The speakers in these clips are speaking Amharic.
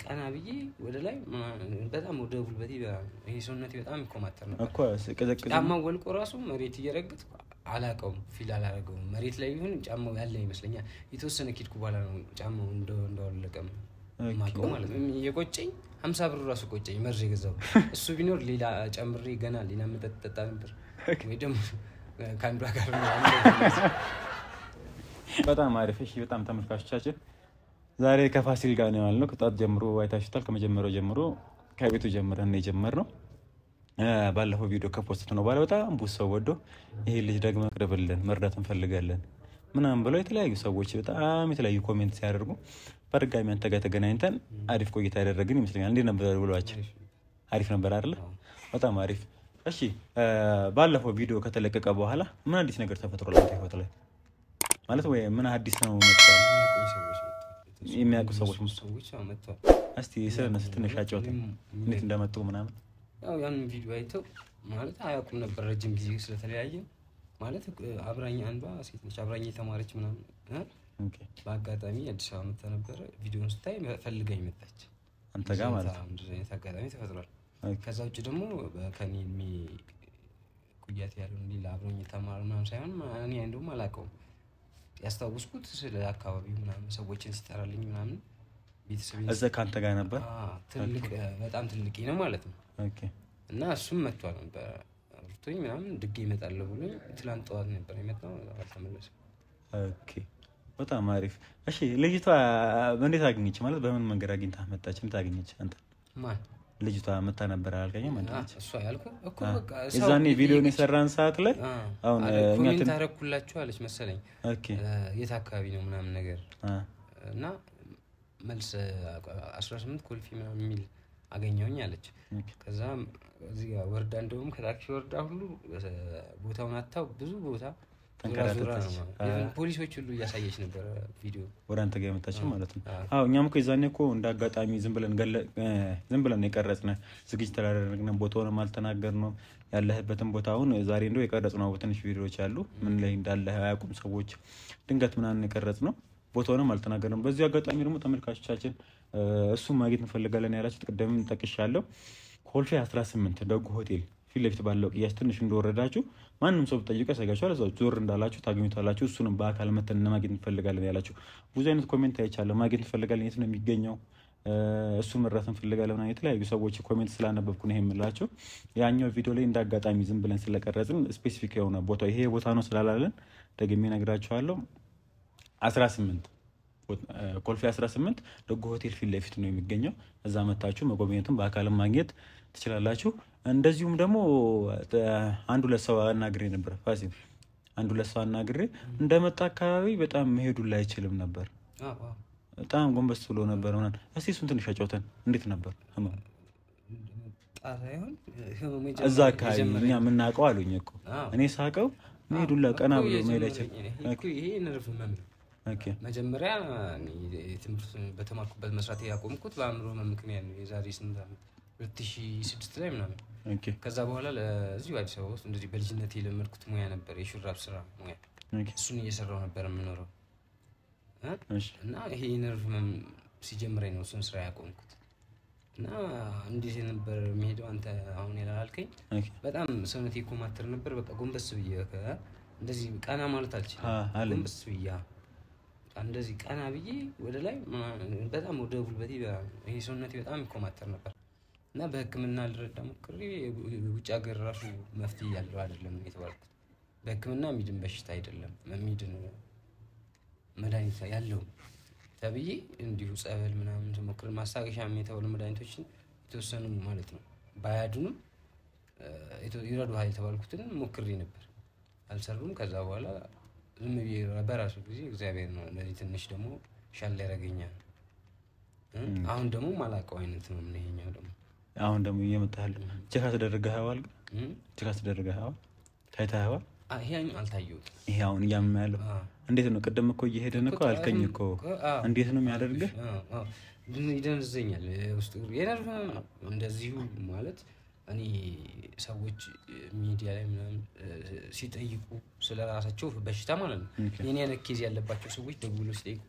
ቀና ብዬ ወደ ላይ በጣም ወደ ጉልበቴ ይሄ ሰውነቴ በጣም ይኮማተር ነበር እኮ ሲቀዘቅዝ ጫማው ወልቆ ራሱ መሬት እየረገጥኩ አላቀውም ፊል አላረገውም መሬት ላይ ይሁን ጫማው ያለ ይመስለኛል የተወሰነ ኪድኩ በኋላ ነው ጫማው እንደወለቀም ማቀው ማለት ነው የቆጨኝ 50 ብር ራሱ ቆጨኝ መርዝ የገዛው እሱ ቢኖር ሌላ ጨምሬ ገና ሌላ መጠጥ ጠጣ ነበር ወይ ደግሞ ካንዷ ጋር ነው በጣም አሪፍ እሺ በጣም ተመልካቾቻችን ዛሬ ከፋሲል ጋር ነው ያልነው ከጣት ጀምሮ አይታችሁታል ከመጀመሪያው ጀምሮ ከቤቱ ጀምረን ነው የጀመርነው ባለፈው ቪዲዮ ከፖስት ነው ባለ በጣም ብዙ ሰው ወዶ ይሄ ልጅ ደግሞ ቅርብልን መርዳት እንፈልጋለን ምናምን ብለው የተለያዩ ሰዎች በጣም የተለያዩ ኮሜንት ሲያደርጉ በድጋሚ አንተ ጋር ተገናኝተን አሪፍ ቆይታ ያደረግን ይመስለኛል እንዴ ነበር ብሏችሁ አሪፍ ነበር አይደል በጣም አሪፍ እሺ ባለፈው ቪዲዮ ከተለቀቀ በኋላ ምን አዲስ ነገር ተፈጥሯል አንተ ህይወት ላይ ማለት ወይ ምን አዲስ ነው መጥቷል የሚያውቁ ሰዎች መጥቷል እስቲ ስለነሱ ትንሽ አጫውት እንዴት እንደመጡ ምናምን ያው ያን ቪዲዮ አይተው ማለት አያውቁም ነበር ረጅም ጊዜ ስለተለያየ ማለት አብራኝ አንዷ ሴት ነች አብራኝ የተማረች ምናምን ኦኬ በአጋጣሚ አዲስ አበባ መጣ ነበር ቪዲዮን ስታይ ፈልጋኝ መጣች አንተ ጋር ማለት ነው እንደዚህ አይነት አጋጣሚ ተፈጥሯል ከዛ ውጭ ደግሞ ከኔ ኩያት ያለው ሌላ አብሮኝ የተማረ ምናምን ሳይሆን እኔ እንደውም አላውቀውም ያስታውስኩት ስለ አካባቢው ምናምን ሰዎችን ሲጠራልኝ ምናምን ቤተሰብ እዛ ካንተ ጋር ነበር ትልቅ በጣም ትልቅ ነው ማለት ነው ኦኬ እና እሱም መጥቷል ነበር አብርቶኝ ምናምን ድጌ ይመጣል ብሎኝ ትላንት ጠዋት ነበር የመጣው አልተመለሰም ኦኬ በጣም አሪፍ እሺ ልጅቷ እንዴት አገኘች ማለት በምን መንገድ አግኝታ መጣች እንዴት አገኘች አንተ ማን ልጅቷ መጣ ነበር አልከኝም ማለት እሷ ያልኩህ እኮ በቃ እዛኔ ቪዲዮን የሰራን ሰዓት ላይ አሁን እኛ ታረኩላችሁ አለች መሰለኝ ኦኬ የት አካባቢ ነው ምናምን ነገር እና መልስ 18 ኮልፊ ምናምን ሚል አገኘውኝ አለች ከዛ እዚህ ጋር ወርዳ እንደውም ከታክሲ ወርዳ ሁሉ ቦታውን አጣው ብዙ ቦታ ተንከራተተች ፖሊሶች ሁሉ ያሳየች ነበር ቪዲዮ ወደ አንተ ጋር መጣች ማለት ነው አዎ እኛም እኮ ይዛኔ እኮ እንዳጋጣሚ ዝም ብለን የቀረጽነ ዝግጅት ተላደረግነ ቦታውን ማልተናገርነው ያለህበትን ቦታውን ዛሬ እንደው የቀረጽነው ትንሽ ቪዲዮዎች አሉ ምን ላይ እንዳለ ያቁም ሰዎች ድንገት ምናምን የቀረጽነው ቦታውንም አልተናገርንም በዚህ አጋጣሚ ደግሞ ተመልካቾቻችን እሱ ማግኘት እንፈልጋለን ያላችሁት ቀደም ተቀሻለሁ ኮልፌ 18 ደጉ ሆቴል ፊት ለፊት ባለው ቅያስ ትንሽ እንደወረዳችሁ ማንንም ሰው ጠይቀ ሰጋችኋል እዛው ዞር እንዳላችሁ ታገኙታላችሁ እሱንም በአካል መተን ማግኘት እንፈልጋለን ያላችሁ ብዙ አይነት ኮሜንት አይቻለሁ ማግኘት እንፈልጋለን የት ነው የሚገኘው እሱ መረዳት እንፈልጋለን እና የተለያዩ ሰዎች ኮሜንት ስላነበብኩ ነው የምላችሁ ያኛው ቪዲዮ ላይ እንዳጋጣሚ ዝም ብለን ስለቀረጽን ስፔሲፊክ የሆነ ቦታ ይሄ ቦታ ነው ስላላለን ደግሜ ነግራችኋለሁ 18 ኮልፌ 18 ደጉ ሆቴል ፊት ለፊት ነው የሚገኘው እዛ መጣችሁ መጎብኘቱን በአካልም ማግኘት ትችላላችሁ እንደዚሁም ደግሞ አንዱ ለሰው አናግሬ ነበር ፋሲል አንዱ ለሰው አናግሬ እንደመጣ አካባቢ በጣም መሄዱን ላይ አይችልም ነበር በጣም ጎንበስ ብሎ ነበር ማለት እስቲ እሱን ትንሽ አጫውተን እንዴት ነበር ህመም ጣራይሆን እዛ አካባቢ እኛ ምናቀው አሉኝ እኮ እኔ ሳቀው መሄዱን ለቀና ብሎ መሄድ አይችልም ይሄ ነርቭ ህመም ነው ኦኬ መጀመሪያ ትምህርት በተማርኩበት መስራት ያቆምኩት በአእምሮ ምክንያት ነው የዛሬ ስንት አመት 2006 ላይ ምናምን ኦኬ ከዛ በኋላ ለዚህ አዲስ አበባ ውስጥ እንደዚህ በልጅነቴ የለመድኩት ሙያ ነበር የሹራብ ስራ ሙያ እሱን እየሰራው ነበር የምኖረው እና ይሄ ነርቭ ሲጀምረኝ ነው እሱን ስራ ያቆምኩት እና እንዴት ነበር የሚሄደው አንተ አሁን ያላልከኝ በጣም ሰውነቴ ኮማተር ነበር በቃ ጎንበስ ብዬ እንደዚህ ቀና ማለት አልችልም ጎንበስ ብዬ እንደዚህ ቀና ብዬ ወደ ላይ በጣም ወደ ጉልበቴ ይሄ ሰውነቴ በጣም ይኮማተር ነበር እና በህክምና ልረዳ ሞክሬ ውጭ ሀገር ራሱ መፍትሄ ያለው አይደለም የተባልኩት በህክምና ሚድን በሽታ አይደለም ሚድን መድኃኒት ያለው ተብዬ እንዲሁ ጸበል ምናምን ተሞክሬ ማሳገሻም የተባሉ መድኃኒቶችን የተወሰኑ ማለት ነው ባያድኑም ይረዱሃል የተባልኩትን ሞክሬ ነበር አልሰሩም ከዛ በኋላ ዝም ብዬ በራሱ ጊዜ እግዚአብሔር ነው እንደዚህ ትንሽ ደግሞ ሻል ያረጋኛል አሁን ደግሞ ማላቀው አይነት ነው ምን ይሄኛው ደግሞ አሁን ደግሞ እየመጣል ቼክ አስደረገሃል ቼክ አስደረገሃል ታይታዋል ይሄኛው አልታየውም ይሄ አሁን ያማያለው እንዴት ነው ቀደም እኮ እየሄደን እኮ አልከኝ እኮ እንዴት ነው የሚያደርግህ ይደንዘኛል ውስጥ የነርቭ እንደዚሁ ማለት እኔ ሰዎች ሚዲያ ላይ ምናምን ሲጠይቁ ስለራሳቸው በሽታ ማለት ነው የኔ አይነት ኬዝ ያለባቸው ሰዎች ደውለው ሲጠይቁ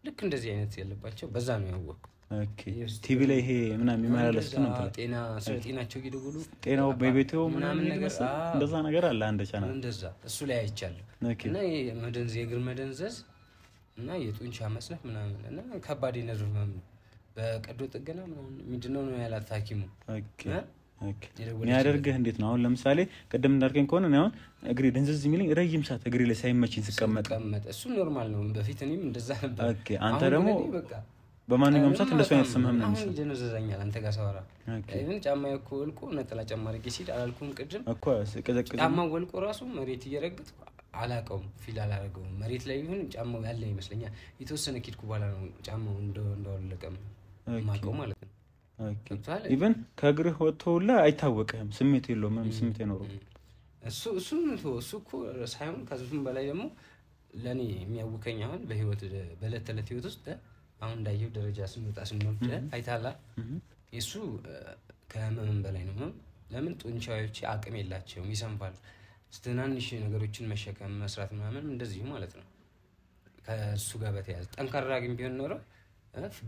ልክ እንደዚህ አይነት ያለባቸው በዛ ነው ያወቅኩት ኦኬ ቲቪ ላይ ይሄ ምናምን የሚመላለስ ነው ጤና ስለጤናቸው ይደውሉ ጤናው በቤቴው ምናምን ነገር እንደዛ ነገር አለ አንደ ቻናል እንደዛ እሱ ላይ አይቻለሁ እና የመደንዘዝ የእግር መደንዘዝ እና የጡንቻ መስለፍ ምናምን እና ከባድ የነርቭ ህመም በቀዶ ጥገና ምንድነው ነው ያላት ሐኪሙ ኦኬ የሚያደርግህ እንዴት ነው? አሁን ለምሳሌ ቀደም እንዳልከኝ ከሆነ ነው አሁን እግሬ ድንዝዝ የሚለኝ ረጅም ሰዓት እግሬ ላይ ሳይመችኝ ስቀመጥ እሱ ኖርማል ነው። በፊት እኔም እንደዛ ነበር። ኦኬ አንተ ደግሞ በማንኛውም ሰዓት እንደሱ አይነት ስምህም ነው የሚሰማው። ይደነዘዘኛል አንተ ጋር ሳወራ even ጫማዬ እኮ ወልቆ ነጠላ ጫማ አድርጌ ሲል አላልኩም ቅድም እኮ ስቀዘቅዝ ጫማው ወልቆ ራሱ መሬት እየረገጥኩ አላውቀውም ፊል አላደረገውም። መሬት ላይ ይሁን ጫማው ያለ ይመስለኛል። የተወሰነ ኪድኩ በኋላ ነው ጫማው እንደወለቀም ማውቀው ማለት ነው። ኦኬ ኢቭን ከእግርህ ወጥቶላ አይታወቅህም፣ ስሜት የለውም፣ ምንም ስሜት አይኖርም። እሱ እኮ ሳይሆን ከዚህም በላይ ደግሞ ለኔ የሚያውከኝ አሁን በህይወት በእለት ተዕለት ህይወት ውስጥ አሁን እንዳየው ደረጃ ስንወጣ ስንወርድ አይታላ እሱ ከህመም በላይ ነው። ለምን ጡንቻዎቼ አቅም የላቸውም፣ ይሰንፋሉ። ትናንሽ ነገሮችን መሸከም መስራት ምናምን እንደዚሁ ማለት ነው። ከእሱ ጋር በተያያዘ ጠንካራ ግን ቢሆን ኖሮ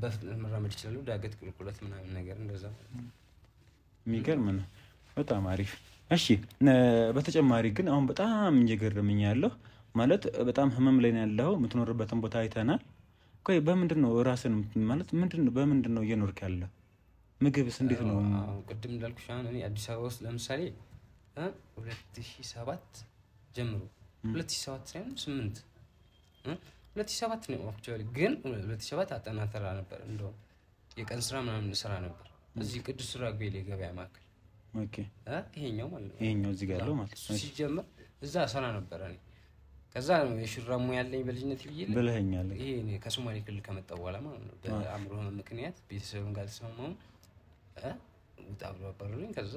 በፍጥነት መራመድ ይችላል። ዳገት ቁልቁለት ምናምን ነገር እንደዛ የሚገርም ነው። በጣም አሪፍ። እሺ በተጨማሪ ግን አሁን በጣም እየገረመኝ ያለው ማለት በጣም ህመም ላይ ነው ያለው። የምትኖርበትን ቦታ አይተናል። ቆይ በምንድነው ራስን ማለት በምንድነው እየኖርክ ያለው? ምግብስ እንዴት ነው? ቅድም እንዳልኩሽ አሁን እኔ አዲስ አበባ ውስጥ ለምሳሌ 2007 ጀምሮ 2007 ሳይሆን 8 2007 ነው አክቹአሊ ግን 2007 አጠናተራ ነበር። እንደው የቀን ስራ ምናምን ስራ ነበር እዚህ ቅዱስ ራጉኤል የገበያ ማዕከል። ኦኬ ይሄኛው ማለት ነው ይሄኛው እዚህ ጋር ያለው ማለት ነው። ሲጀመር እዛ ስራ ነበር እኔ። ከዛ ነው የሹራብ ሙያ ያለኝ በልጅነት ብለኸኛል። ይሄ እኔ ከሶማሌ ክልል ከመጣሁ በኋላ ማለት ነው በአእምሮ ህመም ምክንያት ቤተሰብን ጋር ተሰማው ውጣ ብሎ አባረሩኝ። ከዛ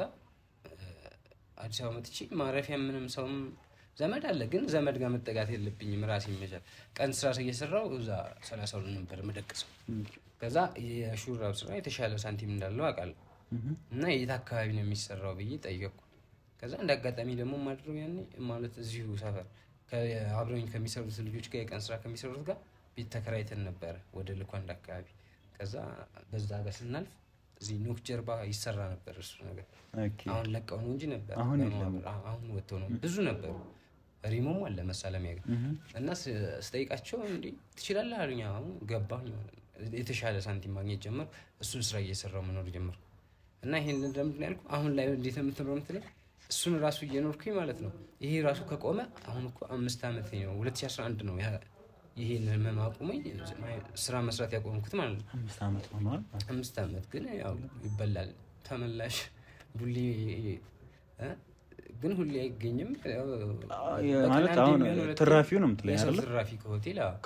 አዲስ አበባ መጥቼ ማረፊያ ምንም ሰውም ዘመድ አለ ግን ዘመድ ጋር መጠጋት የለብኝም ራሴ ይመቻል። ቀን ስራ እየሰራው እዛ 32 ነበር መደቀሰው። ከዛ የሹራብ ስራ የተሻለ ሳንቲም እንዳለው አውቃለሁ እና የት አካባቢ ነው የሚሰራው ብዬ ጠየቅኩ። ከዛ እንዳጋጣሚ ደግሞ ማድረው ያኔ ማለት እዚሁ ሰፈር ከአብረውኝ ከሚሰሩት ልጆች ጋር የቀን ስራ ከሚሰሩት ጋር ቤት ተከራይተን ነበር ወደ ልኳንዳ አካባቢ። ከዛ በዛ ጋር ስናልፍ እዚህ ኖክ ጀርባ ይሰራ ነበር እሱ ነገር። አሁን ለቀው ነው እንጂ ነበር አሁን ወጥተው ነው ብዙ ነበሩ። ሪሞም አለ መሳለሚያ ጋር እና ስጠይቃቸው እንዴ ትችላለህ አሉኝ። አሁን ገባኝ የተሻለ ሳንቲም ማግኘት ጀመር። እሱን ስራ እየሰራው መኖር ጀመርኩ እና ይሄን እንደምንድን ያልኩ አሁን ላይ እንዴት የምትኖር ምትለኝ እሱን ራሱ እየኖርኩኝ ማለት ነው። ይሄ ራሱ ከቆመ አሁን እኮ 5 አመት ነው 2011 ነው ይሄን ማቆመኝ ስራ መስራት ያቆምኩት ማለት ነው። 5 አመት ሆኗል። 5 አመት ግን ያው ይበላል ተመላሽ ቡሊ ግን ሁሌ አይገኝም ማለት አሁን ትራፊው ነው የምትለኝ አይደል? ትራፊ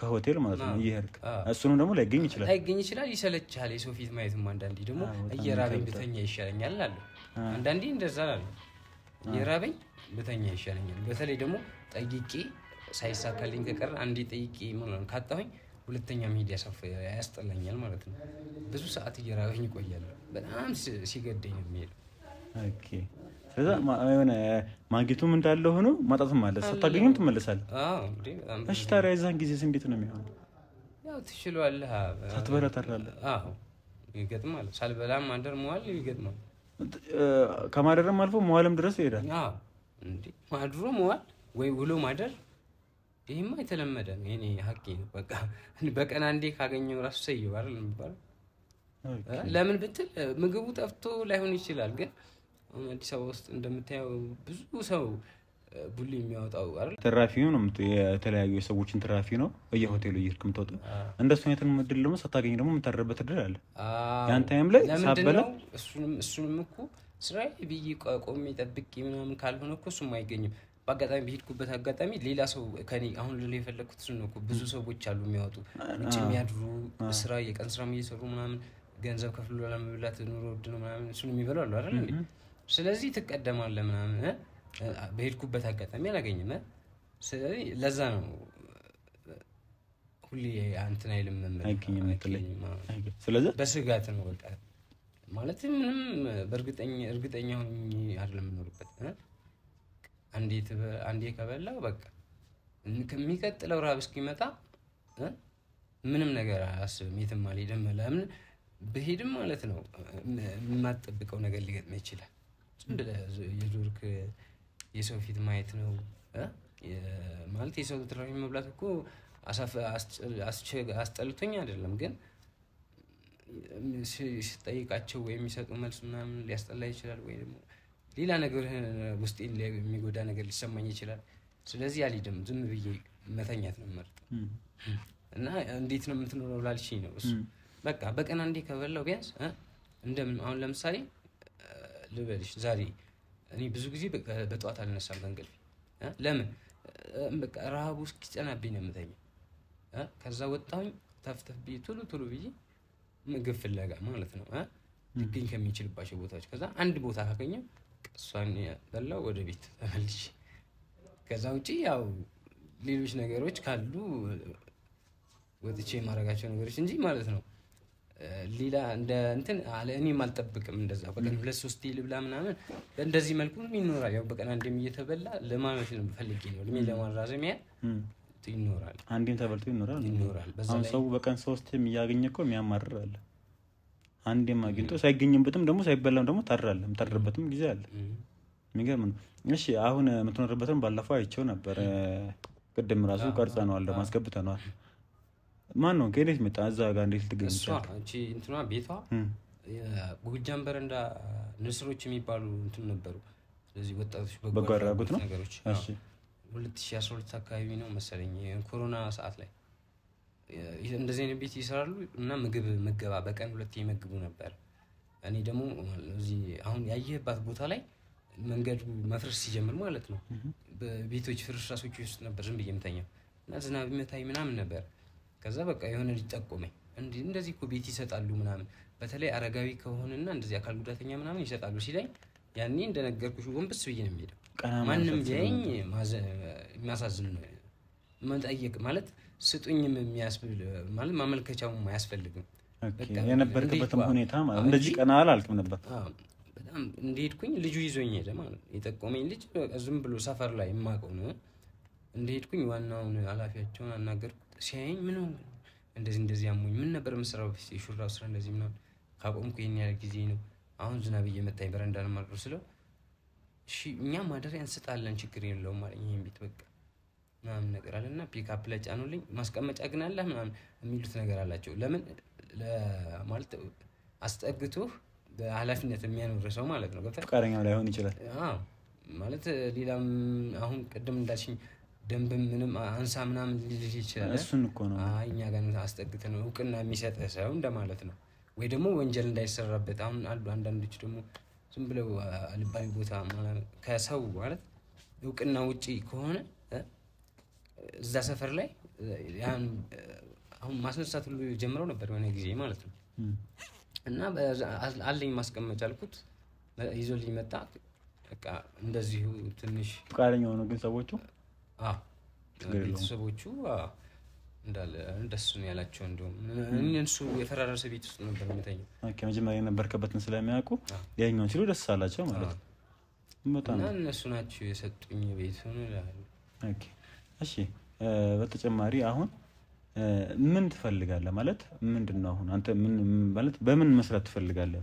ከሆቴል ማለት ነው እየሄድክ እሱንም ደግሞ ላይገኝ ይችላል ይሰለቻል። የሰው ፊት ማየትም አንዳንዴ ደግሞ እየራበኝ ብተኛ ይሻለኛል አለ። አንዳንዴ እንደዛ አለ እየራበኝ ብተኛ ይሻለኛል። በተለይ ደግሞ ጠይቄ ሳይሳካልኝ ከቀረ አንዴ ጠይቄ ማለት ካጣሁኝ ሁለተኛ መሄድ ያስጠላኛል ማለት ነው። ብዙ ሰዓት እየራበኝ እቆያለሁ። በጣም ሲገደኝ ነው የሚሄደው። ኦኬ ስለዛ የሆነ ማግኘቱም እንዳለ ሆኖ ማጣትም አለ። ሳታገኝም ትመለሳለህ። እንዴ በጣም እሺ ታዲያ የዛን ጊዜስ እንዴት ነው የሚሆነው? ያው ትችላለህ። ሳትበላ ታድራለህ። ይገጥማል። ሳልበላም ማደር መዋል ይገጥማል። ከማደርም አልፎ መዋልም ድረስ ይሄዳል። እንዴ ማድሮ መዋል ወይ ውሎ ማደር ይሄማ የተለመደ ነው። የኔ ሀቂ ነው። በቃ በቀን አንዴ ካገኘው ራሱ ሰየው አይደል የሚባለው። ለምን ብትል ምግቡ ጠፍቶ ላይሆን ይችላል ግን አዲስ አበባ ውስጥ እንደምታየው ብዙ ሰው ቡሊ የሚያወጣው አይደል ትራፊው ነው የተለያዩ ሰዎችን ትራፊ ነው በየሆቴሉ እየሄድክ የምትወጣው። እንደሱ አይነት ምድል ደግሞ ሳታገኝ ደግሞ የምታደርበት እድል አለ። ያን ታይም ላይ ሳበላ እሱንም እኮ ስራዬ ብዬ ቆሜ ጠብቄ ምናምን ካልሆነ እኮ እሱም አይገኝም። በአጋጣሚ በሄድኩበት አጋጣሚ ሌላ ሰው ከኔ አሁን ልል የፈለኩት እሱ ነው እኮ ብዙ ሰዎች አሉ የሚያወጡ ውጭ የሚያድሩ ስራ የቀን ስራ እየሰሩ ምናምን ገንዘብ ከፍሎ ለመብላት ኑሮ ውድ ነው ምናምን እሱን የሚበሉ አሉ አይደል እንዴ። ስለዚህ ትቀደማለህ ምናምን በሄድኩበት አጋጣሚ አላገኝም። ስለዚህ ለዛ ነው ሁሌ አንተን አይልም አይገኝም። ስለዚህ በስጋት ነው በቃ ማለት ምንም እርግጠኛ ሆኜ አይደለም የምኖርበት። አንዴ ከበላው በቃ ከሚቀጥለው ራብ እስኪመጣ ምንም ነገር አያስብም። የትም አልሄድም። ለምን በሄድም ማለት ነው የማትጠብቀው ነገር ሊገጥም ይችላል። ዝም ብለህ የዞርክ የሰው ፊት ማየት ነው ማለት የሰው ትራፊ መብላት እኮ አስጠልቶኝ አይደለም፣ ግን ሲጠይቃቸው ወይ የሚሰጡ መልስ ምናምን ሊያስጠላ ይችላል፣ ወይ ደግሞ ሌላ ነገር ውስጤን የሚጎዳ ነገር ሊሰማኝ ይችላል። ስለዚህ አልሄድም፣ ዝም ብዬ መተኛት ነው የምመርጠው። እና እንዴት ነው የምትኖረው ላልሽኝ ነው እሱ በቃ በቀን አንዴ ከበላው ቢያንስ እንደምን አሁን ለምሳሌ ልበልሽ ዛሬ እኔ ብዙ ጊዜ በጠዋት አልነሳም ከእንቅልፌ ለምን በቃ ረሃቡ እስኪጸናብኝ ነው የምተኛው። ከዛ ወጣሁኝ ተፍተፍ ብዬ ቶሎ ብዬ ምግብ ፍለጋ ማለት ነው ሊገኝ ከሚችልባቸው ቦታዎች ከዛ አንድ ቦታ ካገኘው እሷን በላው ወደ ቤት ተመልሼ ከዛ ውጪ ያው ሌሎች ነገሮች ካሉ ወጥቼ የማደርጋቸው ነገሮች እንጂ ማለት ነው ሌላ እንደ እንትን እኔም አልጠብቅም። እንደዛ በቀን 2-3 ልብላ ምናምን እንደዚህ መልኩ ይኖራል። ያው በቀን አንዴም እየተበላ ለማመት ነው ፈልጌ ነው ለምን ለማራዘም ይኖራል። አንዴም ተበልቶ ይኖራል። አሁን ሰው በቀን 3ም እያገኘ እኮ የሚያማርር አለ። አንዴም አግኝቶ ሳይገኝበትም ደግሞ ሳይበላም ደግሞ ታረበትም ጊዜ አለ። የሚገርም ነው። እሺ አሁን የምትኖርበትን ባለፈው አይቼው ነበር። ቅድም ራሱ ቀርጸነዋል ደግሞ አስገብተነዋል። ማን ነው ከዴት መጣ እዛ ጋር እንዴት ልትገኝ ይችላል? እቺ እንትኗ ቤቷ ጎጃም በረንዳ ንስሮች የሚባሉ እንትን ነበሩ። ስለዚህ ወጣቶች በጓራጉት ነው ነገሮች። እሺ 2012 አካባቢ ነው መሰለኝ ኮሮና ሰዓት ላይ እንደዚህ አይነት ቤት ይሰራሉ እና ምግብ መገባ በቀን 2 ይመግቡ ነበር። እኔ ደግሞ እዚህ አሁን ያየህባት ቦታ ላይ መንገዱ መፍረስ ሲጀምር ማለት ነው በቤቶች ፍርስራሾች ውስጥ ነበር ዝም ብዬ የምተኛው እና ዝናብ ይመታኝ ምናምን ነበር። ከዛ በቃ የሆነ ልጅ ጠቆመኝ እንደዚህ እኮ ቤት ይሰጣሉ ምናምን በተለይ አረጋዊ ከሆነና እንደዚህ አካል ጉዳተኛ ምናምን ይሰጣሉ ሲለኝ ያኔ እንደነገርኩሽ ወንበስ ብዬ ነው የምሄደው። ማንንም ቢያኝ የሚያሳዝን መጠየቅ ማለት ስጡኝም የሚያስብል ማለት ማመልከቻውም አያስፈልግም። በቃ የነበርክበትም ሁኔታ ማለት እንደዚህ ቀና አላልክም ነበር። በጣም እንደሄድኩኝ ልጁ ይዞኝ ሄደ ማለት የጠቆመኝ ልጅ ዝም ብሎ ሰፈር ላይ የማውቀው ነው። እንደሄድኩኝ ዋናውን ኃላፊያቸውን አናገርኩት። ሲያየኝ ምን ነው እንደዚህ አሞኝ ምን ነበር መስራው የሹራብ ስራ እንደዚህ ምናምን ካቆምኩ የኛ ጊዜ ነው አሁን ዝናብ እየመጣኝ በረንዳ ነው ማድረግ ስለው እሺ እኛ ማደሪያ እንሰጣለን ችግር የለውም ማለት ይሄን ቤት በቃ ምናምን ነገር አለና ፒክአፕ ላይ ጫኑልኝ። ማስቀመጫ ግን አለ ምናምን የሚሉት ነገር አላቸው። ለምን ማለት አስጠግቶ በኃላፊነት የሚያኖር ሰው ማለት ነው ገብታ ፍቃደኛው ላይሆን ይችላል። ማለት ሌላም አሁን ቀደም እንዳልሽኝ ደንብ ምንም አንሳ ምናምን ሊል ይችላል። እሱን እኮ ነው እኛ ጋር አስጠግተን ነው እውቅና የሚሰጥ ሰው እንደማለት ነው። ወይ ደግሞ ወንጀል እንዳይሰራበት አሁን አሉ አንዳንዶች ደግሞ ዝም ብለው አልባሌ ቦታ ከሰው ማለት እውቅና ውጪ ከሆነ እዛ ሰፈር ላይ ያን አሁን ማስነሳት ሁሉ ጀምረው ነበር የሆነ ጊዜ ማለት ነው። እና አለኝ ማስቀመጫ አልኩት ይዞልኝ መጣ። በቃ እንደዚሁ ትንሽ ፍቃደኛው ነው ግን ሰዎቹ ቤተሰቦቹ እንዳለ እንደሱ ነው ያላቸው። እንደውም እነሱ የፈራረሰ ቤት ውስጥ ነበር የሚተኛው። ኦኬ መጀመሪያ የነበርከበትን ስለሚያውቁ ያኛው ሲሉ ደስ አላቸው ማለት ነው። በጣም እነሱ ናቸው የሰጡኝ ቤት ሆነ ይላል። ኦኬ እሺ በተጨማሪ አሁን ምን ትፈልጋለህ ማለት ምንድነው? አሁን አንተ ምን ማለት በምን መስራት ትፈልጋለህ?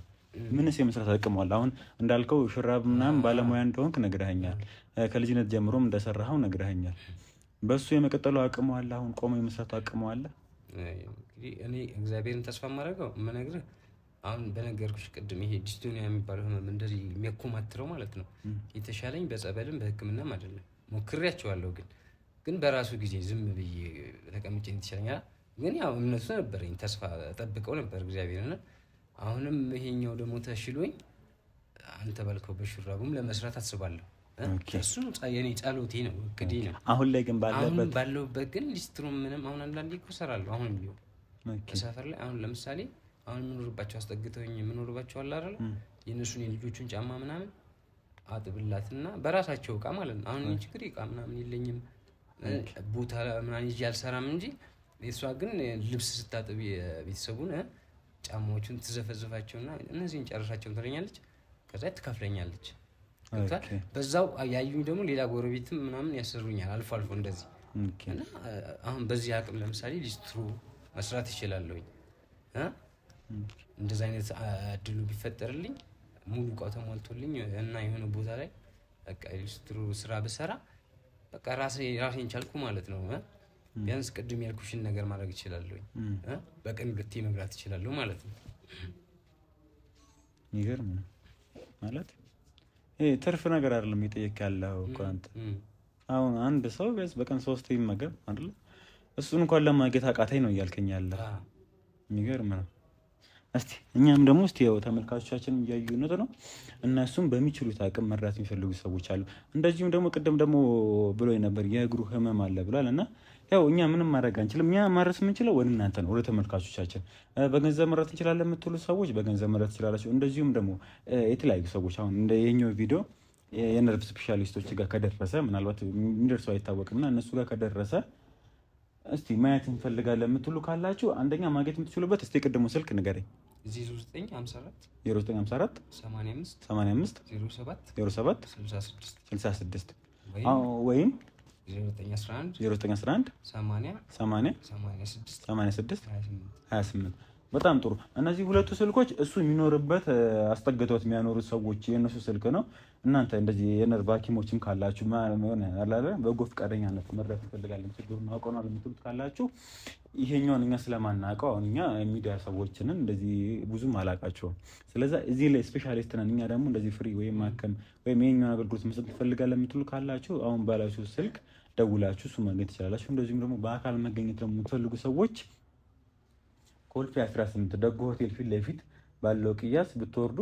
ምንስ የመስራት አቅሟል? አሁን እንዳልከው ሹራብ ምናምን ባለሙያ እንደሆንክ ነግረኸኛል። ከልጅነት ጀምሮም እንደሰራኸው ነግረኸኛል። በሱ የመቀጠሉ አቅሟል? አሁን ቆሞ የመስራት አቅሟል? እንግዲህ እኔ እግዚአብሔርን ተስፋ ማድረገው ምነግርህ አሁን በነገርኩሽ ቅድም ይሄ ዲስቶኒያ የሚባለው ህመም እንደዚህ የሚያኮማትረው ማለት ነው የተሻለኝ በጸበልም በህክምናም አይደለም ሞክሬያቸዋለሁ። ግን በራሱ ጊዜ ዝም ብዬ ተቀምጬ እንትችለኛል። ግን ያው እምነቱ ነበረኝ ተስፋ ተጠብቀው ነበር እግዚአብሔርና አሁንም ይሄኛው ደግሞ ተሽሎኝ አንተ ባልከው በሹራቡም ለመስራት አስባለሁ። እሱ የኔ ጸሎቴ ነው እቅዴ ነው። አሁን ላይ ግን ባለውበት ግን ሊስትሩ ምንም አሁን አንዳንዴ እኮ እሰራለሁ። አሁንም ቢሆን ከሰፈር ላይ አሁን ለምሳሌ አሁን የምኖርባቸው አስጠግተውኝ የምኖርባቸው አለ አይደል የነሱን የልጆቹን ጫማ ምናምን አጥብላትና በራሳቸው እቃ ማለት ነው። አሁን ችግር እቃ ምናምን የለኝም ቦታ ምናምን ይዤ አልሰራም እንጂ እሷ ግን ልብስ ስታጥብ የቤተሰቡን ጫማዎቹን ትዘፈዝፋቸውና እነዚህን ጨርሳቸው ትለኛለች። ከዛ ትከፍለኛለች። በዛው ያዩኝ ደግሞ ሌላ ጎረቤትም ምናምን ያሰሩኛል አልፎ እንደዚህ እና አሁን በዚህ አቅም ለምሳሌ ሊስትሩ መስራት ይችላልኝ እንደዛ አይነት እድሉ ቢፈጠርልኝ ሙሉ እቃው ተሟልቶልኝ እና የሆነ ቦታ ላይ በቃ ሊስትሮ ስራ በሰራ በቃ ራሴን ቻልኩ ማለት ነው ቢያንስ ቅድም ያልኩሽን ነገር ማድረግ እችላለሁ በቀን 2 መብላት እችላለሁ ማለት ነው ይገርም ማለት ትርፍ ነገር አይደለም እየጠየቅ ያለው እኮ አንተ አሁን አንድ ሰው በቀን 3 ይመገብ አይደል እሱን እንኳን ለማግኘት አቃተኝ ነው እያልከኝ ያለው የሚገርም ነው እስቲ እኛም ደግሞ እስቲ ያው ተመልካቾቻችን ያዩነት ነው እነሱም በሚችሉት አቅም መርዳት የሚፈልጉ ሰዎች አሉ እንደዚሁም ደግሞ ቅድም ደግሞ ብሎኝ ነበር የእግሩ ህመም አለ ብሏልና ያው እኛ ምንም ማድረግ አንችልም እኛ ማረስ የምንችለው ወደ እናንተ ነው ወደ ተመልካቾቻችን በገንዘብ መርዳት እንችላለን የምትሉ ሰዎች በገንዘብ መርዳት ትችላላችሁ እንደዚሁም ደግሞ የተለያዩ ሰዎች አሁን እንደ የኛው ቪዲዮ የነርቭ ስፔሻሊስቶች ጋር ከደረሰ ምናልባት እንደርሰው አይታወቅምና እነሱ ጋር ከደረሰ እስቲ ማየት እንፈልጋለን የምትሉ ካላችሁ አንደኛ ማግኘት የምትችሉበት እስቲ ቅድሙ ስልክ ንገረኝ 0954 0954 85 85 07 66 ወይም 0911 80 86 28 በጣም ጥሩ እነዚህ ሁለቱ ስልኮች እሱ የሚኖርበት አስጠግቶት የሚያኖሩ ሰዎች የነሱ ስልክ ነው እናንተ እንደዚህ የነርቭ ሐኪሞችም ካላችሁ ማን አላለ በጎ ፍቃደኛነት መርዳት እንፈልጋለን ችግሩን አውቀናል የምትሉት ካላችሁ ይሄኛውን እኛ ስለማናውቀው አሁን እኛ ሚዲያ ሰዎችን እንደዚህ ብዙም አላቃቸው ስለዚህ እዚህ ላይ ስፔሻሊስት ነን እኛ ደግሞ እንደዚህ ፍሪ ወይም ማከም ወይም የኛውን አገልግሎት መስጠት እንፈልጋለን የምትሉ ካላችሁ አሁን ባላችሁ ስልክ ደውላችሁ እሱ ማግኘት ትችላላችሁ እንደዚህም ደግሞ በአካል መገኘት ደግሞ የምትፈልጉ ሰዎች ኮልፌ 18 ደጎ ሆቴል ፊት ለፊት ባለው ቅያስ ብትወርዱ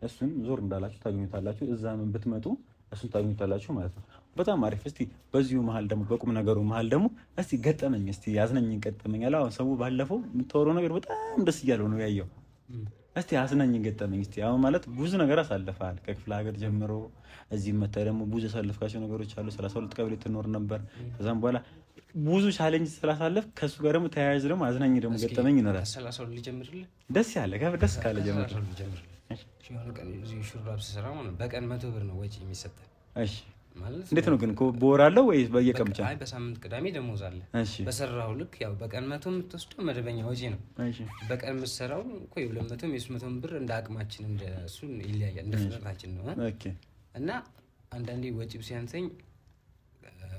እሱን ዞር እንዳላችሁ ታገኙታላችሁ እዛም ብትመጡ እሱን ታገኙታላችሁ ማለት ነው በጣም አሪፍ እስቲ በዚሁ መሃል ደግሞ በቁም ነገሩ መሃል ደግሞ እስቲ ገጠመኝ እስቲ ያዝነኝን ገጠመኝ አላው ሰው ባለፈው የምታወራው ነገር በጣም ደስ ይያለው ነው ያየው እስቲ ያዝነኝን ገጠመኝ እስቲ አሁን ማለት ብዙ ነገር አሳልፈሃል ከክፍለ ሀገር ጀምሮ እዚህ መጣ ደግሞ ብዙ ያሳልፍካቸው ነገሮች አሉ 32 ቀበሌ ትኖር ነበር ከዛም በኋላ ብዙ ቻሌንጅ ስላሳለፍ ከሱ ጋር ደግሞ ተያያዥ ደግሞ አዝናኝ ደግሞ ገጠመኝ ይኖራል 32 ልጀምርልህ ደስ ያለ ደስ ካለ ጀምር ሲሆን ቀን እዚህ ሹራብ ስሰራ ማለት በቀን 100 ብር ነው ወጪ የሚሰጠን እሺ ማለት እንዴት ነው ግን በወር አለው ወይስ በየቀን ብቻ አይ በሳምንት ቅዳሜ ደሞዝ አለ እሺ በሰራው ልክ ያው በቀን 100 የምትወስደው መደበኛ ወጪ ነው እሺ በቀን የምትሰራው እኮ 200 300 ብር እንደ አቅማችን እንደ እሱ ይለያያል እንደ ፍጥነታችን ነው ኦኬ እና አንዳንዴ ወጪው ሲያንሰኝ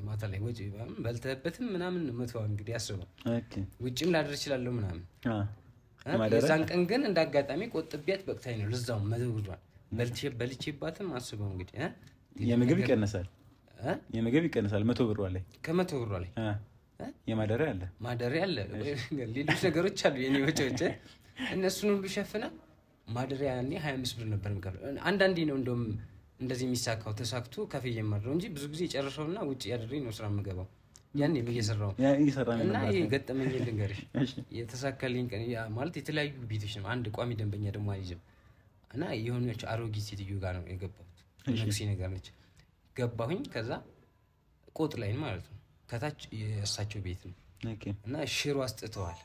ማታ ላይ ወጪ በልተህበትም ምናምን መተው እንግዲህ አስበው ኦኬ ውጪም ላድር ይችላል ምናምን የዛን ቀን ግን እንዳጋጣሚ ቆጥቢያት በቅታይ ነው ለዛው መዘውዷል በልቼባትም አስበው እንግዲህ የምግብ ይቀነሳል 100 ብር ላይ ከ100 ብር ላይ ማደሪያ አለ ሌሎች ነገሮች አሉ የኔ ወጪዎች እነሱን ሁሉ ሸፍና ማደሪያ ያኔ 25 ብር ነበር የምከፍለው አንዳንዴ ነው እንደውም እንደዚህ የሚሳካው ተሳክቶ ከፍዬ ማድረው እንጂ ብዙ ጊዜ ጨርሰውና ውጪ ያደረኝ ነው ስራ የምገባው ያኔ እየሰራው እና የገጠመኝ ልንገርሽ የተሳካልኝ ቀን ያ ማለት የተለያዩ ቤቶች ነው አንድ ቋሚ ደንበኛ ደግሞ አይዝም እና የሆነች አሮጊት ሴትዮ ጋር ነው የገባሁት ነክሲ ነገር ነች ገባሁኝ ከዛ ቆጥ ላይ ማለት ነው ከታች የእሳቸው ቤት ነው እና ሽሮ አስጥተዋል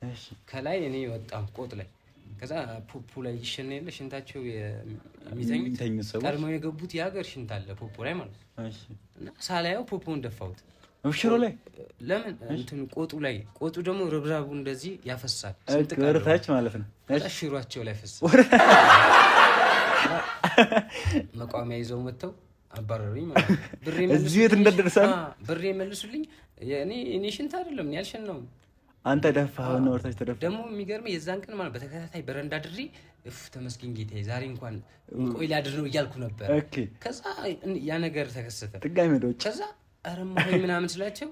እሺ ከላይ እኔ ወጣሁ ቆጥ ላይ ከዛ ፖፖ ላይ ይሸነለ ሽንታቸው የሚተኙት ቀድሞ የገቡት ያገር ሽንት አለ ፖፖ ላይ ማለት ነው እሺ እና ሳላየው ፖፖን ደፋውት ሽሮ ላይ ለምን እንትን ቆጡ ደግሞ ረብራቡ እንደዚህ ያፈሳል ወርታች ማለት ነው እሺ ሽሮአቸው ላይ ፈሰ መቋሚያ ይዘው መተው አባረሩኝ ማለት ነው ብሬ መልሱ እዚህ የት እንደደረሰ ብሬ መልሱልኝ እኔ ሽንት አይደለም እኔ ያልሸናው አንተ ደፋው ነው ወርታች ተደፋ ደግሞ የሚገርም የዛን ቀን ማለት በተከታታይ በረንዳ ድሪ ተመስገን ጌታዬ ዛሬ እንኳን ቆይ ላድር ነው እያልኩ ነበር ኦኬ ከዛ ያ ነገር ተከሰተ ጥጋይ መዶች ከዛ አረማይ ምናምን ስላቸው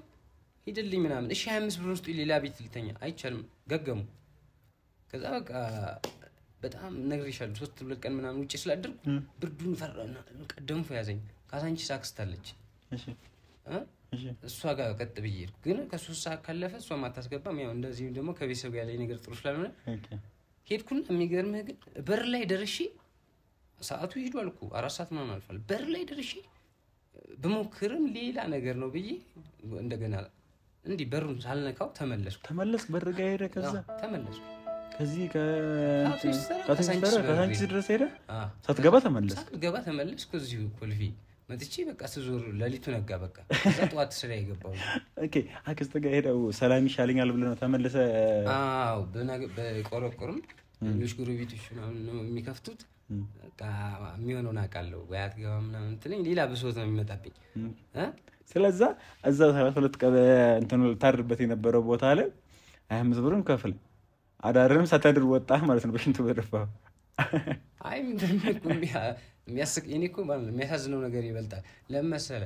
ሂድልኝ ምናምን እሺ 25 ብር ውስጥ ሌላ ቤት ልተኛ አይቻልም ገገሙ ከዛ በቃ በጣም ነግሬሻለሁ 3 ቀን ምናምን ውጪ ስላደርኩ ብርዱን ፈራና ቀደም ፈያዘኝ ካሳንቺ ሳክስታለች እሺ እሷ ጋር ቀጥ ብዬ ግን ከ3 ሰዓት ካለፈ እሷ ማታስገባም ያው እንደዚህ ደግሞ ከቤተሰብ ያለኝ ነገር ጥሩ ስላልሆነ ሄድኩና የሚገርምህ ግን በር ላይ ደርሼ ሰዓቱ ሄዷል እኮ 4 ሰዓት ምናምን አልፏል በር ላይ ደርሼ በሞክርም ሌላ ነገር ነው ብዬ እንደገና እንዲ በሩን ሳልነካው ተመለስኩ በር ጋር ሄደ ከዛ ተመለስኩ ከዚህ ከሳንቺስ ድረስ ሄደ ሳትገባ ተመለስኩ እዚሁ ኮልፌ መጥቼ በቃ ስዞር ለሊቱ ነጋ በቃ ከዛ ጧት ስራ ይገባው ኦኬ አክስተ ጋር ሄደው ሰላም ይሻለኛል ብለ ነው ተመለሰ አዎ በቆረቆርም ሌሎች ጎረቤቶች ነው የሚከፍቱት በቃ የሚሆነውን አውቃለሁ ወያት ገባ ምናምን እንትለኝ ሌላ ብሶት ነው የሚመጣብኝ ስለዛ እዛ 32 ቀበ እንትኑ ታርበት የነበረው ቦታ ላይ 25 ብርም ከፍል አዳርም ሳታድር ወጣ ማለት ነው በሽንቱ በደፋው አይ ምንድነው የሚያስቀኝ እኮ ማለት ነው የሚያሳዝነው ነገር ይበልጣል ለምሳሌ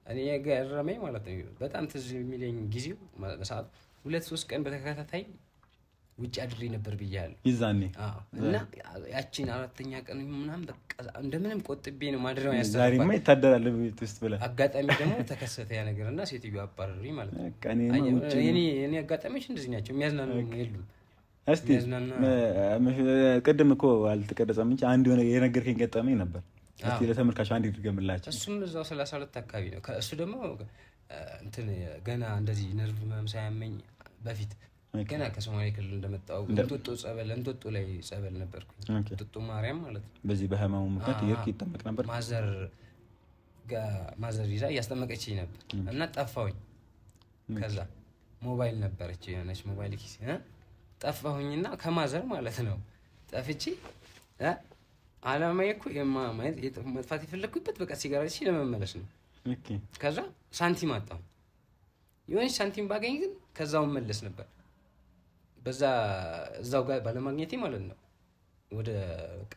እኔ የገረመኝ ማለት ነው በጣም ትዝ የሚለኝ ጊዜው በሰዓት 2-3 ቀን በተከታታይ ውጭ አድሬ ነበር ብያለሁ ይዛኔ እና ያቺን አራተኛ ቀን ምናምን በቃ እንደምንም ቆጥቤ ነው ማድረው ያስተባባል ዛሬማ ይታደራል ቤት ውስጥ ብለ አጋጣሚ ደግሞ ተከሰተ ያ ነገርና ሴትዮ አባረሩኝ ማለት ነው እኔ አጋጣሚዎች እንደዚህ ናቸው የሚያዝናኑ የሉም እስቲ ቀደም እኮ አልተቀደጸም እንጂ አንድ የሆነ የነገርከኝ ገጠመኝ ነበር እስቲ ለተመልካቹ አንድ ይድገምላችሁ እሱም እዛው 32 አካባቢ ነው ከእሱ ደግሞ እንትን ገና እንደዚህ ነርቭ ማምሳያመኝ በፊት ገና ከሶማሌ ክልል እንደመጣው እንጦጦ ላይ ጸበል ነበርኩኝ እንጦጦ ማርያም ማለት ነው በዚህ በህማሙ ምክንያት ይርክ ይጠመቅ ነበር ማዘር ይዛ ያስተመቀችኝ ነበር እና ጠፋሁኝ ከዛ ሞባይል ነበረች የሆነች ሞባይል ኪስ ጠፋሁኝና ከማዘር ማለት ነው ጠፍቼ አላማዬ እኮ መጥፋት የፈለኩበት በቃ ሲጋራች ለመመለስ ነው ከዛ ሳንቲም አጣሁ የሆነች ሳንቲም ባገኝ ግን ከዛው መለስ ነበር እዛው ጋር ባለማግኘቴ ማለት ነው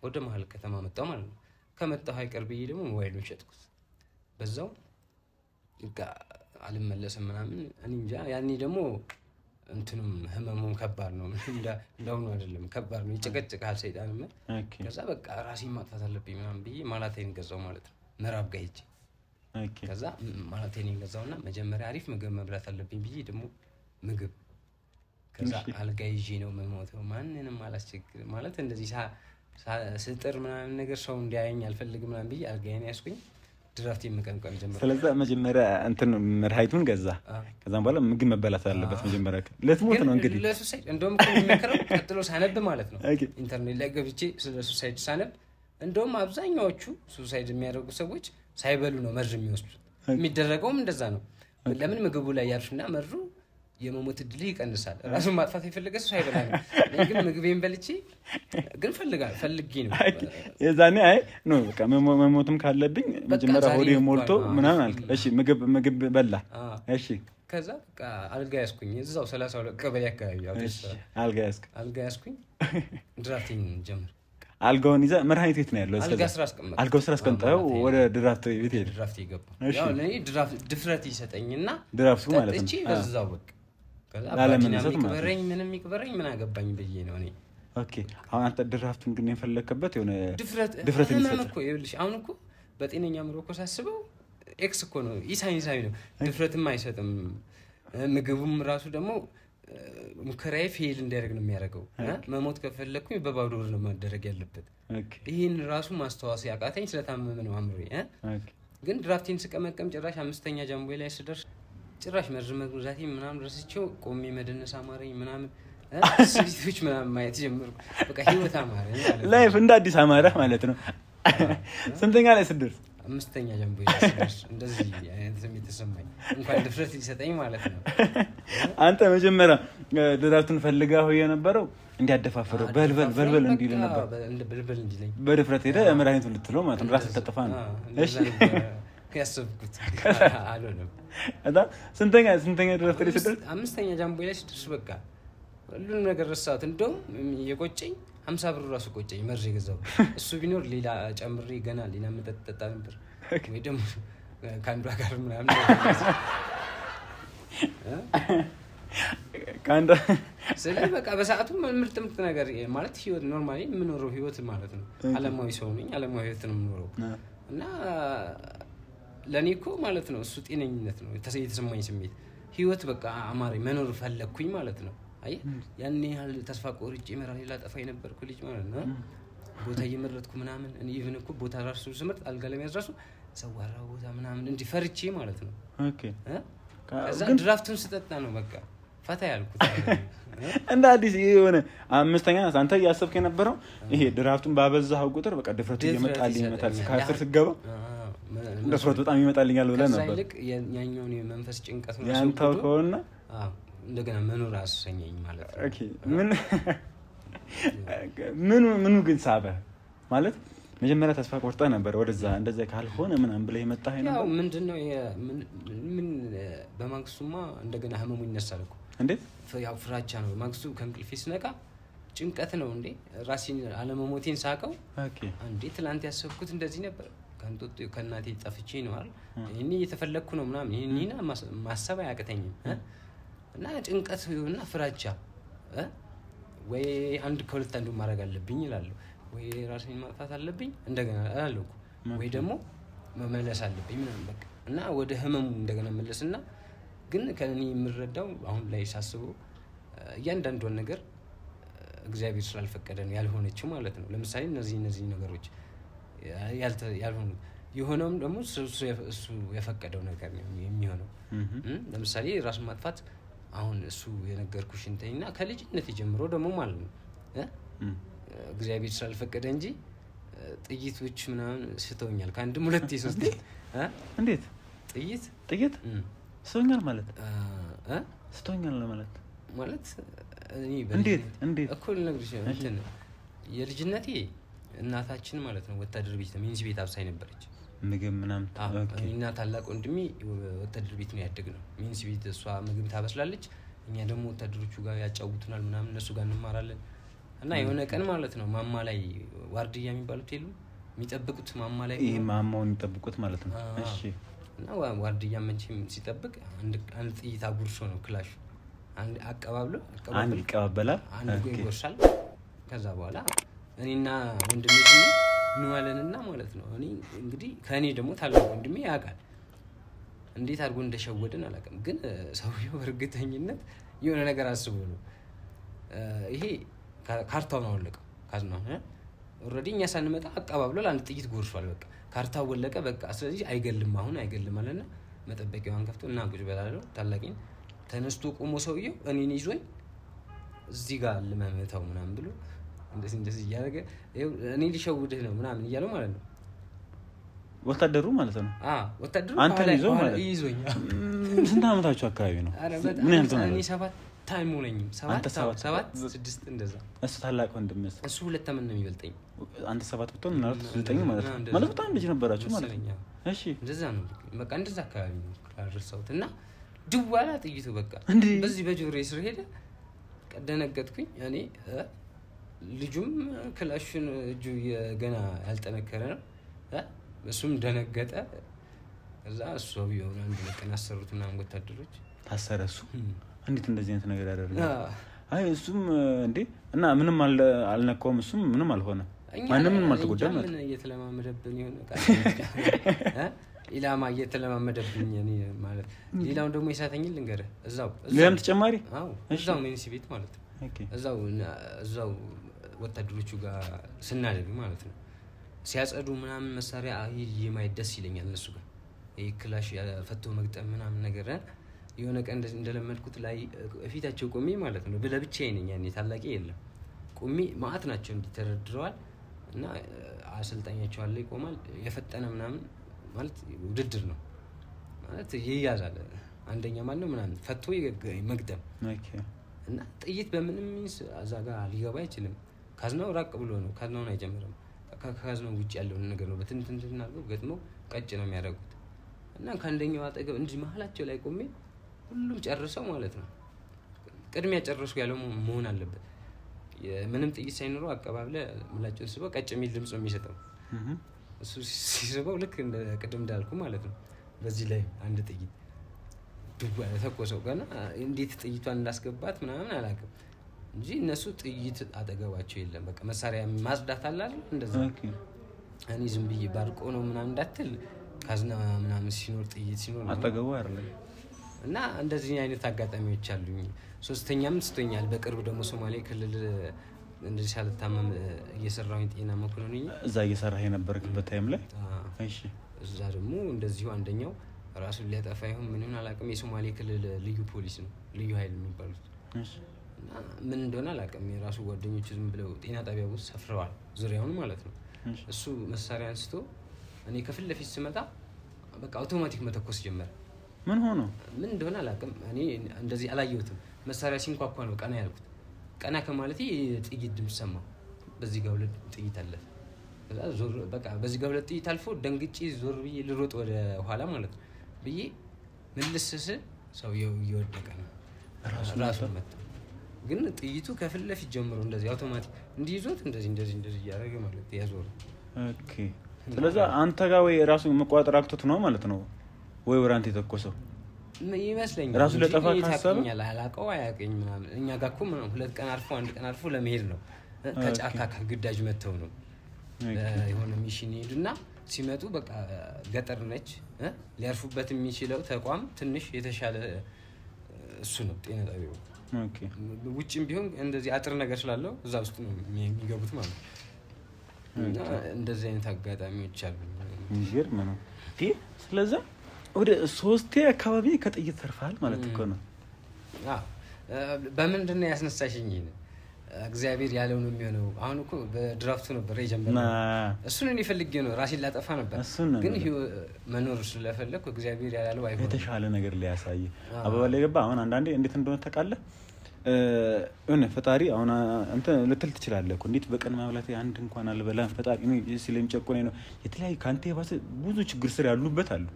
ወደ መሀል ከተማ መጣሁ ማለት ነው ከመጣሁ አይቀር ብዬ ደግሞ ሞባይሉን ሸጥኩት በዛው በቃ አልመለስም ምናምን እኔ እንጃ ያኔ ደግሞ እንትኑም ህመሙም ከባድ ነው እንደውኑ አይደለም ከባድ ነው ይጨቀጭቃል ሰይጣንም ከዛ በቃ ራሴን ማጥፋት አለብኝ ምናምን ብዬ ማላቴን ገዛው ማለት ነው ምዕራብ ጋር ሄጄ ከዛ ማላቴን ገዛውና መጀመሪያ አሪፍ ምግብ መብላት አለብኝ ብዬ ደግሞ ምግብ ከዛ አልጋ ይዤ ነው መሞተው ማንንም አላስቸግር ማለት እንደዚህ ስጥር ምናምን ነገር ሰው እንዲያየኝ አልፈልግም ምናምን ብዬ አልጋዬን ያስኩኝ ድራፍት የምቀምቀም ጀመረ ስለዚህ መጀመሪያ እንትን መድኃኒቱን ገዛ ከዛም በኋላ ምግብ መበላት አለበት መጀመሪያ ለትሞት ነው እንግዲህ ለሱሳይድ እንደውም የሚመከረው ቀጥሎ ሳነብ ማለት ነው ኢንተርኔት ላይ ገብቼ ስለ ሱሳይድ ሳነብ እንደውም አብዛኛዎቹ ሱሳይድ የሚያደርጉ ሰዎች ሳይበሉ ነው መርዝ የሚወስዱት የሚደረገውም እንደዛ ነው ለምን ምግቡ ላይ ያርሽና መርዙ የመሞት እድል ይቀንሳል ራሱን ማጥፋት የፈለገ ሰው ሳይበላ ነው ግን ምግቤን በልቼ ግን ፈልጌ ነው የዛኔ አይ ነው በቃ መሞትም ካለብኝ መጀመሪያ ሆዴ ሞልቶ ምናምን አልክ እሺ ምግብ በላ እሺ ከዛ በቃ አልጋ ያስኩኝ እዛው 32 ቀበሌ አካባቢ አልጋ ያስኩኝ ድራፍቲንግ ጀመር አልጋውን ይዘ መድኃኒት ቤት ነው ያለው አልጋው ስራ አስቀምጠው ወደ ድራፍት ቤት ሄደ ድራፍት ይገባ ያው ለኔ ድፍረት ይሰጠኝና ድራፍቱ ማለት ነው እቺ በዛው በቃ ከዛ ባለመነሳት ማለት ምንም ይቅበረኝ ምን አገባኝ ብዬ ነው እኔ ኦኬ አሁን አንተ ድራፍቱን ግን የፈለከበት የሆነ ድፍረት እኮ ይልሽ አሁን እኮ በጤነኛ ምሮ እኮ ሳስበው ኤክስ እኮ ነው ኢሳይንሳዊ ነው ድፍረትም አይሰጥም ምግቡም ራሱ ደግሞ ሙከራዬ ፌል እንዲያደርግ ነው የሚያደርገው መሞት ከፈለኩኝ በባዶ ብር ነው ማደረግ ያለበት ይሄን ራሱ ማስተዋወስ ያቃተኝ ስለታመመ ነው አምሮዬ ግን ድራፍቲን ስቀመቀም ጭራሽ 5ኛ ጃምቦ ላይ ስደርስ ጭራሽ መርዘመጉዛቴ ምናምን ረስቼው ቆሜ መደነስ አማረኝ ምናምን ስሪቶች ምናምን ማየት ጀመርኩ በቃ ህይወት አማረኝ ማለት ላይፍ እንደ አዲስ አማረ ማለት ነው ስንተኛ ላይ ስደርስ 5ኛ ጃምቦ ላይ ስደርስ እንደዚህ አይነት ስሜት ተሰማኝ እንኳን ድፍረት ሊሰጠኝ ማለት ነው አንተ መጀመሪያ ድራፍቱን ፈልጋው የነበረው እንዲያደፋፈረው በልበል እንዲል ነበር በልበል እንዲለኝ በድፍረት ሄደ መድኃኒቱን ልትለው ማለት ነው ራስ ተጠፋ ነው እሺ ያሰብኩት አልሆነም አዳ ስንተኛ ድራፍት ላይ ስደርስ 5ኛ ጃምቦ ላይ ስደርስ በቃ ሁሉንም ነገር ረሳሁት እንደውም የቆጨኝ 50 ብር ራሱ ቆጨኝ መርዝ የገዛው እሱ ቢኖር ሌላ ጨምሬ ገና ሌላ መጠጥ ጠጣ ነበር ወይ ደግሞ ካንዷ ጋር ምናምን ካንዳ ስለዚህ በቃ በሰዓቱ ምርጥ ነገር ማለት ህይወት ኖርማሊ የምኖረው ህይወት ማለት ነው ዓለማዊ ሰው ነኝ ዓለማዊ ህይወት ነው የምኖረው እና ለኔኮ ማለት ነው እሱ ጤነኝነት ነው የተሰማኝ ስሜት ህይወት በቃ አማሪ መኖር ፈለኩኝ ማለት ነው አይ ያኔ ያህል ተስፋ ቆርጬ መራራ ላጠፋ የነበርኩ ልጅ ማለት ነው ቦታ እየመረጥኩ ምናምን እኔ ኢቭን እኮ ቦታ ራሱ ስመርጥ አልጋ ለሚያዝራሱ ሰዋራ ቦታ ምናምን እንዲፈርቼ ማለት ነው ኦኬ ከዛ ድራፍቱን ስጠጣ ነው በቃ ፈታ ያልኩት እንደ አዲስ የሆነ 5ኛ አንተ ያሰብከ የነበረው ይሄ ድራፍቱን ባበዛው ቁጥር በቃ ድፍረቱ ይመጣልኝ ይመጣል ከአስር ስገባ ድፍረቱ በጣም ይመጣልኛል ብለህ ነበር ሳይልቅ ያኛውን የመንፈስ ጭንቀት ነው ያንተው ከሆነ እንደገና መኖር አሰኘኝ ማለት ነው ኦኬ ምን ምኑ ግን ሳበ ማለት መጀመሪያ ተስፋ ቆርጣ ነበር ወደዛ እንደዛ ካልሆነ ምናምን ብለ የመጣህ ነበር ያው ምንድነው ምን በማግስቱማ እንደገና ህመሙ ይነሳል እኮ እንዴት ያው ፍራቻ ነው ማግስቱ ከእንቅልፌ ስነቃ ጭንቀት ነው እንዴ ራሴን አለመሞቴን ሳቀው ኦኬ አንዴ ትላንት ያሰብኩት እንደዚህ ነበር ከንጦጥ ከናቴ ጠፍቼ ነው አይደል እኔ እየተፈለኩ ነው ምናምን እኔና ማሰብ አያቅተኝም እና ጭንቀት እና ፍራቻ ወይ አንድ ከሁለት አንዱ ማድረግ አለብኝ ይላል ወይ ራሴን ማጥፋት አለብኝ እንደገና አላለኩ ወይ ደግሞ መመለስ አለብኝ ምናምን በቃ እና ወደ ህመሙ እንደገና መለስና ግን ከኔ የምረዳው አሁን ላይ ሳስበው እያንዳንዱን ነገር እግዚአብሔር ስላልፈቀደ ነው ያልሆነችው ማለት ነው ለምሳሌ እነዚህ ነገሮች ያልሆኑ የሆነውም ደግሞ እሱ የፈቀደው ነገር ነው የሚሆነው ለምሳሌ ራስ ማጥፋት አሁን እሱ የነገርኩሽ እንተኝና ከልጅነት ጀምሮ ደግሞ ማለት ነው እግዚአብሔር ስላልፈቀደ እንጂ ጥይቶች ምናምን ስተውኛል ከአንድም ሁለቴ ሶስቴ እንዴት ጥይት ስተውኛል ማለት ስተውኛል ማለት እኔ እንዴት እኮ ልነግርሽ እንትን የልጅነቴ እናታችን ማለት ነው ወታደር ቤት ሚንስ ቤት አብሳይ ነበረች ምግብ ምናምን እና ታላቅ ወንድሜ ወታደር ቤት ነው ያደግነው ሚንስ ቤት እሷ ምግብ ታበስላለች እኛ ደግሞ ወታደሮቹ ጋር ያጫውቱናል ምናምን እነሱ ጋር እንማራለን እና የሆነ ቀን ማለት ነው ማማ ላይ ዋርድያ የሚባሉት የሉ የሚጠብቁት ማማ ላይ ይሄ ማማውን የሚጠብቁት ማለት ነው እሺ እና ዋርድያ መንቺም ሲጠብቅ አንድ ጥይት አጉርሶ ነው ክላሽ አንድ አቀባብሎ አንድ ይቀባበላል አንድ ይጎርሳል ከዛ በኋላ እኔና ወንድሜ እንዋለንና ማለት ነው እኔ እንግዲህ ከኔ ደግሞ ታላቅ ወንድሜ ያውቃል እንዴት አድርጎ እንደሸወደን አላውቅም ግን ሰውየው እርግጠኝነት የሆነ ነገር አስቦ ነው ይሄ ካርታውን አወለቀው ካዝናው ኦሬዲ እኛ ሳንመጣ አቀባብሎ ለአንድ ጥይት ጎርሷል በቃ ካርታው ወለቀ በቃ ስለዚህ አይገልም አለና መጠበቂያውን ከፍቶ እና ቁጭ በላለው ታላቂን ተነስቶ ቆሞ ሰውየው እኔን ይዞኝ እዚህ ጋር ለማመታው ምናምን ብሎ እንደዚህ ያደረገ እኔ ሊሸውድህ ነው ምናምን እያለው ማለት ነው ወታደሩ ማለት ነው ወታደሩ አንተ ይዞኝ ስንት አመታችሁ አካባቢ ነው ምን ያህል ነው እኔ 7 ታይም ሆነኝም 7 6 እንደዛ እሱ ታላቅ ወንድም እሱ 2 አመት ነው የሚበልጠኝ አንተ 7 ብትሆን እና 9 ማለት በጣም ልጅ ነበራችሁ ማለት ነው እሺ እንደዛ ነው በቃ እንደዛ አካባቢ ነው ካርሰውትና ድዋላ ጥይቱ በቃ በዚህ በጆሮዬ ስር ሄደ ቀደነገጥኩኝ እኔ ልጁም ክላሽን እጁ የገና ያልጠነከረ ነው እሱም ደነገጠ ከዛ እሱ ቢሆን አንድ ለቀን አሰሩትና ወታደሮች ታሰረሱ እንዴት እንደዚህ አይነት ነገር ያደርጋል አይ እሱም እንዴ እና ምንም አልነካውም እሱም ምንም አልሆነ ማንንም አልተጎዳም ማለት ነው እየተለማመደብኝ ይሆነ ኢላማ እየተለማመደብኝ እኔ ማለት ሌላው ደግሞ ይሳተኝ ልንገርህ እዛው ለምን ተጨማሪ እዛው ሚኒሲ ቤት ማለት ነው እዛው ወታደሮቹ ጋር ስናደግ ማለት ነው ሲያጸዱ ምናምን መሳሪያ ይማይ ደስ ይለኛል እነሱ ጋር ይሄ ክላሽ ፈቶ መግጠም ምናምን ነገር የሆነ ቀን እንደለመድኩት ላይ ፊታቸው ቆሜ ማለት ነው ለብቻዬ ነኝ ያኔ ታላቂ የለም ቆሜ ማአት ናቸው እንዲተረድረዋል እና አሰልጣኛቸው አለ ይቆማል የፈጠነ ምናምን ማለት ውድድር ነው ማለት ይያዛል አንደኛ ማለት ነው ምናምን ፈቶ መግጠም እና ጥይት በምንም ሚንስ አዛጋ ሊገባ አይችልም ካዝናው ራቅ ብሎ ነው ካዝናውን አይጀምርም ካዝናው ውጪ ያለው ነገር ነው በትንትንትና ገጥሞ ቀጭ ነው የሚያደርጉት እና ከአንደኛው አጠገብ እንጂ መሐላቸው ላይ ቆሜ ሁሉም ጨርሰው ማለት ነው ቅድሚያ ጨርሱ ያለው መሆን አለበት ምንም ጥይት ሳይኖረው አቀባብለ ምላጭን ስበው ቀጭ የሚል ድምጽ ነው የሚሰጠው እሱ ሲስበው ልክ እንደ ቅድም እንዳልኩ ማለት ነው በዚህ ላይ አንድ ጥይት ድጓ ተቆሰው ገና እንዴት ጥይቷን እንዳስገባት ምናምን አላውቅም እንጂ እነሱ ጥይት አጠገባቸው የለም በቃ መሳሪያ ማጽዳት አለ አይደል እንደዛ እኔ ዝም ብዬ ባርቆ ነው ምናምን እንዳትል ካዝና ምናምን ሲኖር ጥይት ሲኖር አጠገቡ አይደለም እና እንደዚህ አይነት አጋጣሚዎች አሉኝ ሶስተኛም ስተኛል በቅርብ ደግሞ ሶማሌ ክልል እንደዚህ ሳልታመም እየሰራሁኝ ጤና መኮንነኝ እዛ እየሰራህ የነበርክበት ታይም ላይ እሺ እዛ ደግሞ እንደዚሁ አንደኛው ራሱን ሊያጠፋ ይሁን ምን ይሁን አላውቅም የሶማሌ ክልል ልዩ ፖሊስ ነው ልዩ ኃይል የሚባሉት እሺ እና ምን እንደሆነ አላውቅም የራሱ ጓደኞቹ ዝም ብለው ጤና ጣቢያው ውስጥ ሰፍረዋል ዙሪያውን ማለት ነው እሱ መሳሪያ አንስቶ እኔ ከፊት ለፊት ስመጣ በቃ አውቶማቲክ መተኮስ ጀመረ ምን እንደሆነ አላውቅም እኔ እንደዚህ አላየሁትም መሳሪያ ሲንኳኳ ነው ቀና ያልኩት ቀና ከማለቴ ጥይት ድምጽ ሰማ በዚህ ጋር ሁለት ጥይት አለ ከዛ ዞር በቃ በዚህ ጋር ሁለት ጥይት አልፎ ደንግጬ ዞር ብዬ ልሮጥ ወደ ኋላ ማለት ነው ብዬ መልሰስ ሰውየው እየወደቀ ነው ራሱ መጣ ግን ጥይቱ ከፊት ለፊት ጀምሮ እንደዚህ አውቶማቲክ እንዲይዞት እንደዚህ ያደረገ ማለት ያዞር ኦኬ ስለዚህ አንተ ጋር ወይ ራሱ መቋጠር አክቶት ነው ማለት ነው ወይ ወራንተ የተኮሰው ይመስለኛል ራሱ ለጠፋ ካሰበ አላቀው አያቀኝ ምናምን እኛ ጋር እኮ ሁለት ቀን አልፎ አንድ ቀን አልፎ ለመሄድ ነው ከጫካ ከግዳጅ መተው ነው የሆነ ሚሽን ሄድና ሲመጡ በቃ ገጠር ነች ሊያርፉበት የሚችለው ተቋም ትንሽ የተሻለ እሱ ነው ጤና ጣቢያው ኦኬ ውጭም ቢሆን እንደዚህ አጥር ነገር ስላለው እዛ ውስጥ ነው የሚገቡት ማለት ነው እንደዚህ አይነት አጋጣሚዎች አሉ ይገርም ነው ስለዚህ ወደ 3 አካባቢ ከጥይት ተርፋል ማለት እኮ ነው በምንድነው ያስነሳሽኝ እግዚአብሔር ያለው ነው የሚሆነው አሁን እኮ በድራፍቱ ነበር የጀመረው እሱን እኔ ፈልጌ ነው ራሴን ላጠፋ ነበር ግን መኖር ስለፈለኩ እግዚአብሔር ያለው አይሆንም የተሻለ ነገር ሊያሳይ አበባ ላይ ገባ አሁን አንዳንዴ እንዴት እንደሆነ ተቃለ እነ ፈጣሪ አሁን አንተ ልትል ትችላለህ እኮ እንዴት በቀን ማብላት አንድ እንኳን አልበላም ፈጣሪ ነው ስለሚጨቆኝ ነው የተለያየ ካንተ የባሰ ብዙ ችግር ስር ያሉበት አሉ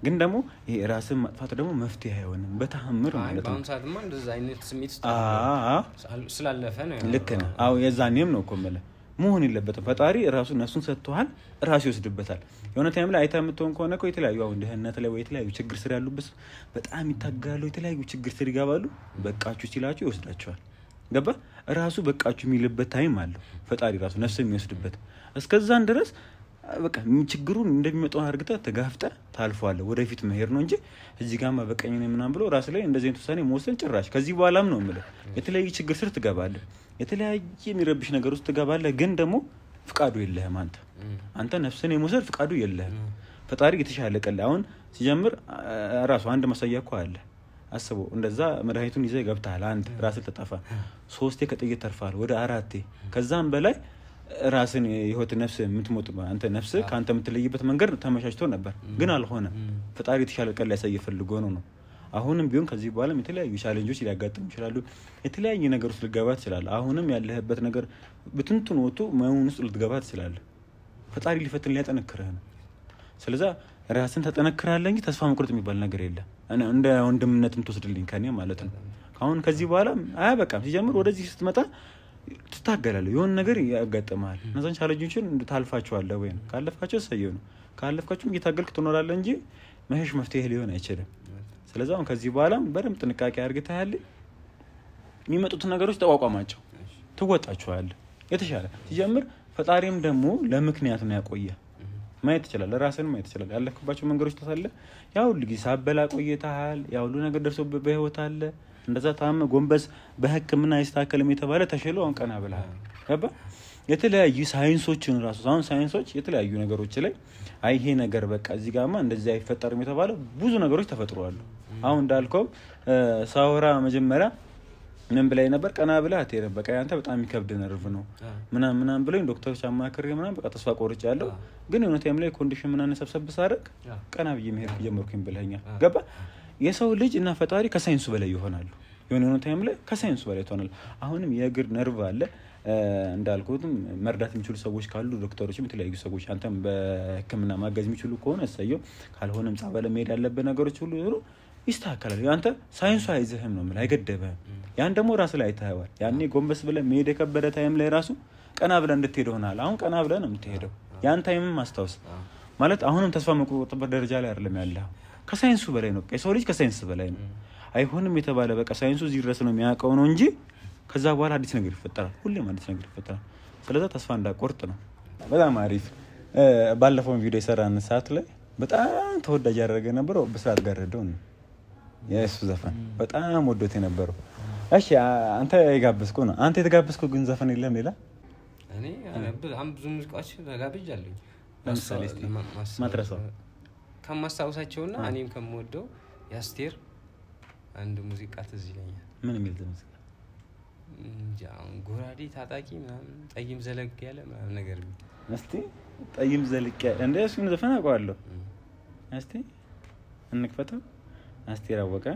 ግን ደግሞ ይሄ ራስን ማጥፋት ደግሞ መፍትሄ አይሆንም በተአምር ማለት ነው አሁን ሰዓትማ እንደዛ አይነት ስሜት ስላለፈ ነው ልክ ነው አው የዛኔም ነው እኮ ማለት መሆን የለበትም ፈጣሪ ራሱ ነፍሱን ሰጥቷል ራሱ ይወስድበታል የሆነ ታይም ላይ አይተምተውን ከሆነ እኮ የተለያዩ አሁን ደህንነት ላይ ወይ የተለያዩ ችግር ስር ያሉበት በጣም ይታጋሉ የተለያዩ ችግር ስር ይገባሉ በቃችሁ ሲላችሁ ይወስዳቸዋል ገባ ራሱ በቃችሁ የሚልበት ታይም አለው ፈጣሪ ራሱ ነፍስ የሚወስድበት እስከዛን ድረስ በቃ ችግሩን እንደሚመጣው አርግታ ተጋፍጣ ታልፏል ወደፊት መሄድ ነው እንጂ እዚህ ጋርማ በቀኝ ነው ምናምን ብሎ ራስ ላይ እንደዚህ አይነት ውሳኔ መወሰን ጭራሽ ከዚህ በኋላም ነው ማለት የተለያዩ ችግር ስር ትገባለህ የተለያየ የሚረብሽ ነገር ውስጥ ትገባለህ ግን ደግሞ ፍቃዱ የለህም አንተ ነፍስን የመውሰድ ፍቃዱ የለህም ፈጣሪ የተሻለ ቀል አሁን ሲጀምር ራሱ አንድ ማሳያ እኮ አለ አስቦ እንደዛ መድኃኒቱን ይዘህ ገብተሃል አንድ ራስህ ተጣፋ 3 ከጥይት ተርፋል ወደ 4 ከዛም በላይ ራስን የህይወት ነፍስ የምትሞት አንተ ነፍስ ካንተ የምትለይበት መንገድ ተመቻችቶ ነበር ግን አልሆነ ፈጣሪ የተሻለ ቀል ያሳይ ፈልጎ ነው አሁንም ቢሆን ከዚህ በኋላም የተለያዩ ቻሌንጆች ሊያጋጥሙ ይችላሉ የተለያዩ ነገሮች ልትገባ ትችላለህ አሁንም ያለህበት ነገር በትንቱን ወጥቶ ማይሆን ውስጥ ልትገባ ትችላለህ ፈጣሪ ሊፈትን ሊያጠነክርህ ነው ስለዚህ ራስን ተጠነክራለህ እንጂ ተስፋ መቁረጥ የሚባል ነገር የለም እንደ ወንድምነትም ተወስድልኝ ከኔ ማለት ነው አሁን ከዚህ በኋላ አያበቃም ሲጀምር ወደዚህ ስትመጣ ትታገላለህ የሆነ ነገር ያጋጥማል እነዛን ቻሌንጆችን ታልፋቸዋለህ ወይ ካለፍካቸው ሰየው ነው ካለፍካቸው እየታገልክ ትኖራለህ እንጂ መሄሽ መፍትሄ ሊሆን አይችልም ስለዚህ አሁን ከዚህ በኋላም በደም ጥንቃቄ አድርገህ የሚመጡት ነገሮች ተቋቋማቸው ትወጣቸዋለህ የተሻለ ሲጀምር ፈጣሪም ደግሞ ለምክንያት ነው ያቆየ ማየት ይችላል ራስን ማየት ይችላል ያለክባቸው መንገዶች ተሳለ ያው ልጅ ሳበላ ቆይተሃል ያው ሁሉ ነገር ደርሶብህ በህይወት አለ እንደዛ ታመ ጎንበስ በህክምና ይስተካከልም የተባለ ተሽሎ አንቀና ብለሃል ገባ የተለያዩ ሳይንሶችን ራሱ አሁን ሳይንሶች የተለያዩ ነገሮች ላይ አይ ይሄ ነገር በቃ እዚህ ጋርማ እንደዚህ አይፈጠርም የተባለ ብዙ ነገሮች ተፈጥሯል አሁን እንዳልከው ሳውራ መጀመሪያ ምን ብላይ ነበር ቀና ብላ አትሄድም በቃ ያንተ በጣም ይከብድ ነርቭ ነው ምናምን ብለው ዶክተሮች አማክሬ ምናምን በቃ ተስፋ ቆርጫለሁ ግን የሆነ ታይም ላይ ኮንዲሽን ምናምን ሰብሰብ ሳደርግ ቀና ብዬ መሄድ ጀመርኩኝ ብለኛል ገባ የሰው ልጅ እና ፈጣሪ ከሳይንሱ በላይ ይሆናሉ የሆነ ታይም ላይ ከሳይንሱ በላይ ይሆናል አሁንም የእግር ነርቭ አለ እንዳልኩትም መርዳት የሚችሉ ሰዎች ካሉ ዶክተሮችም የተለያዩ ሰዎች አንተም በህክምና ማገዝ የሚችሉ ከሆነ እሰየው ካልሆነም ጻበለ መሄድ ያለበት ነገሮች ሁሉ ይስተካከላል ያንተ ሳይንሱ አይዘህም ነው ማለት አይገደበህም ያን ደግሞ ራስ ላይ አይተኸዋል ያኔ ጎንበስ ብለ መሄድ የከበደ ታይም ላይ ራሱ ቀና ብለ እንድትሄድ ሆናል አሁን ቀና ብለ ነው የምትሄደው ያን ታይምም ማስታወስ ማለት አሁንም ተስፋ መቆረጥበት ደረጃ ላይ አይደለም ያለው ከሳይንሱ በላይ ነው የሰው ልጅ ከሳይንስ በላይ ነው አይሆንም የተባለ በቃ ሳይንሱ እዚህ ድረስ ነው የሚያውቀው ነው እንጂ ከዛ በኋላ አዲስ ነገር ይፈጠራል ሁሌም አዲስ ነገር ይፈጠራል ስለዚህ ተስፋ እንዳቆርጥ ነው በጣም አሪፍ ባለፈው ቪዲዮ የሰራን ሰዓት ላይ በጣም ተወዳጅ ያደረገ ነበር በሰዓት ጋርደው ነው የሱ ዘፈን በጣም ወዶት የነበረው እሺ አንተ የጋበስከው ነው አንተ የተጋበስከው ግን ዘፈን የለም ሌላ እኔ በጣም ብዙ ሙዚቃዎች ተጋብጃለሁ ለምሳሌ ማትረሳው ከማስታውሳቸውና እኔም ከምወደው ያስቴር አንድ ሙዚቃ ትዝ ይለኛል ምን የሚል ሙዚቃ ጃን ጎራዴ ታጣቂ ምናምን ጠይም ዘለቅ ያለ ምናምን ነገር እስቲ ጠይም ዘለቅ ያለ እንደሱ ምን ዘፈን አውቀዋለሁ እስቲ እንክፈተው አስቴር አወቀ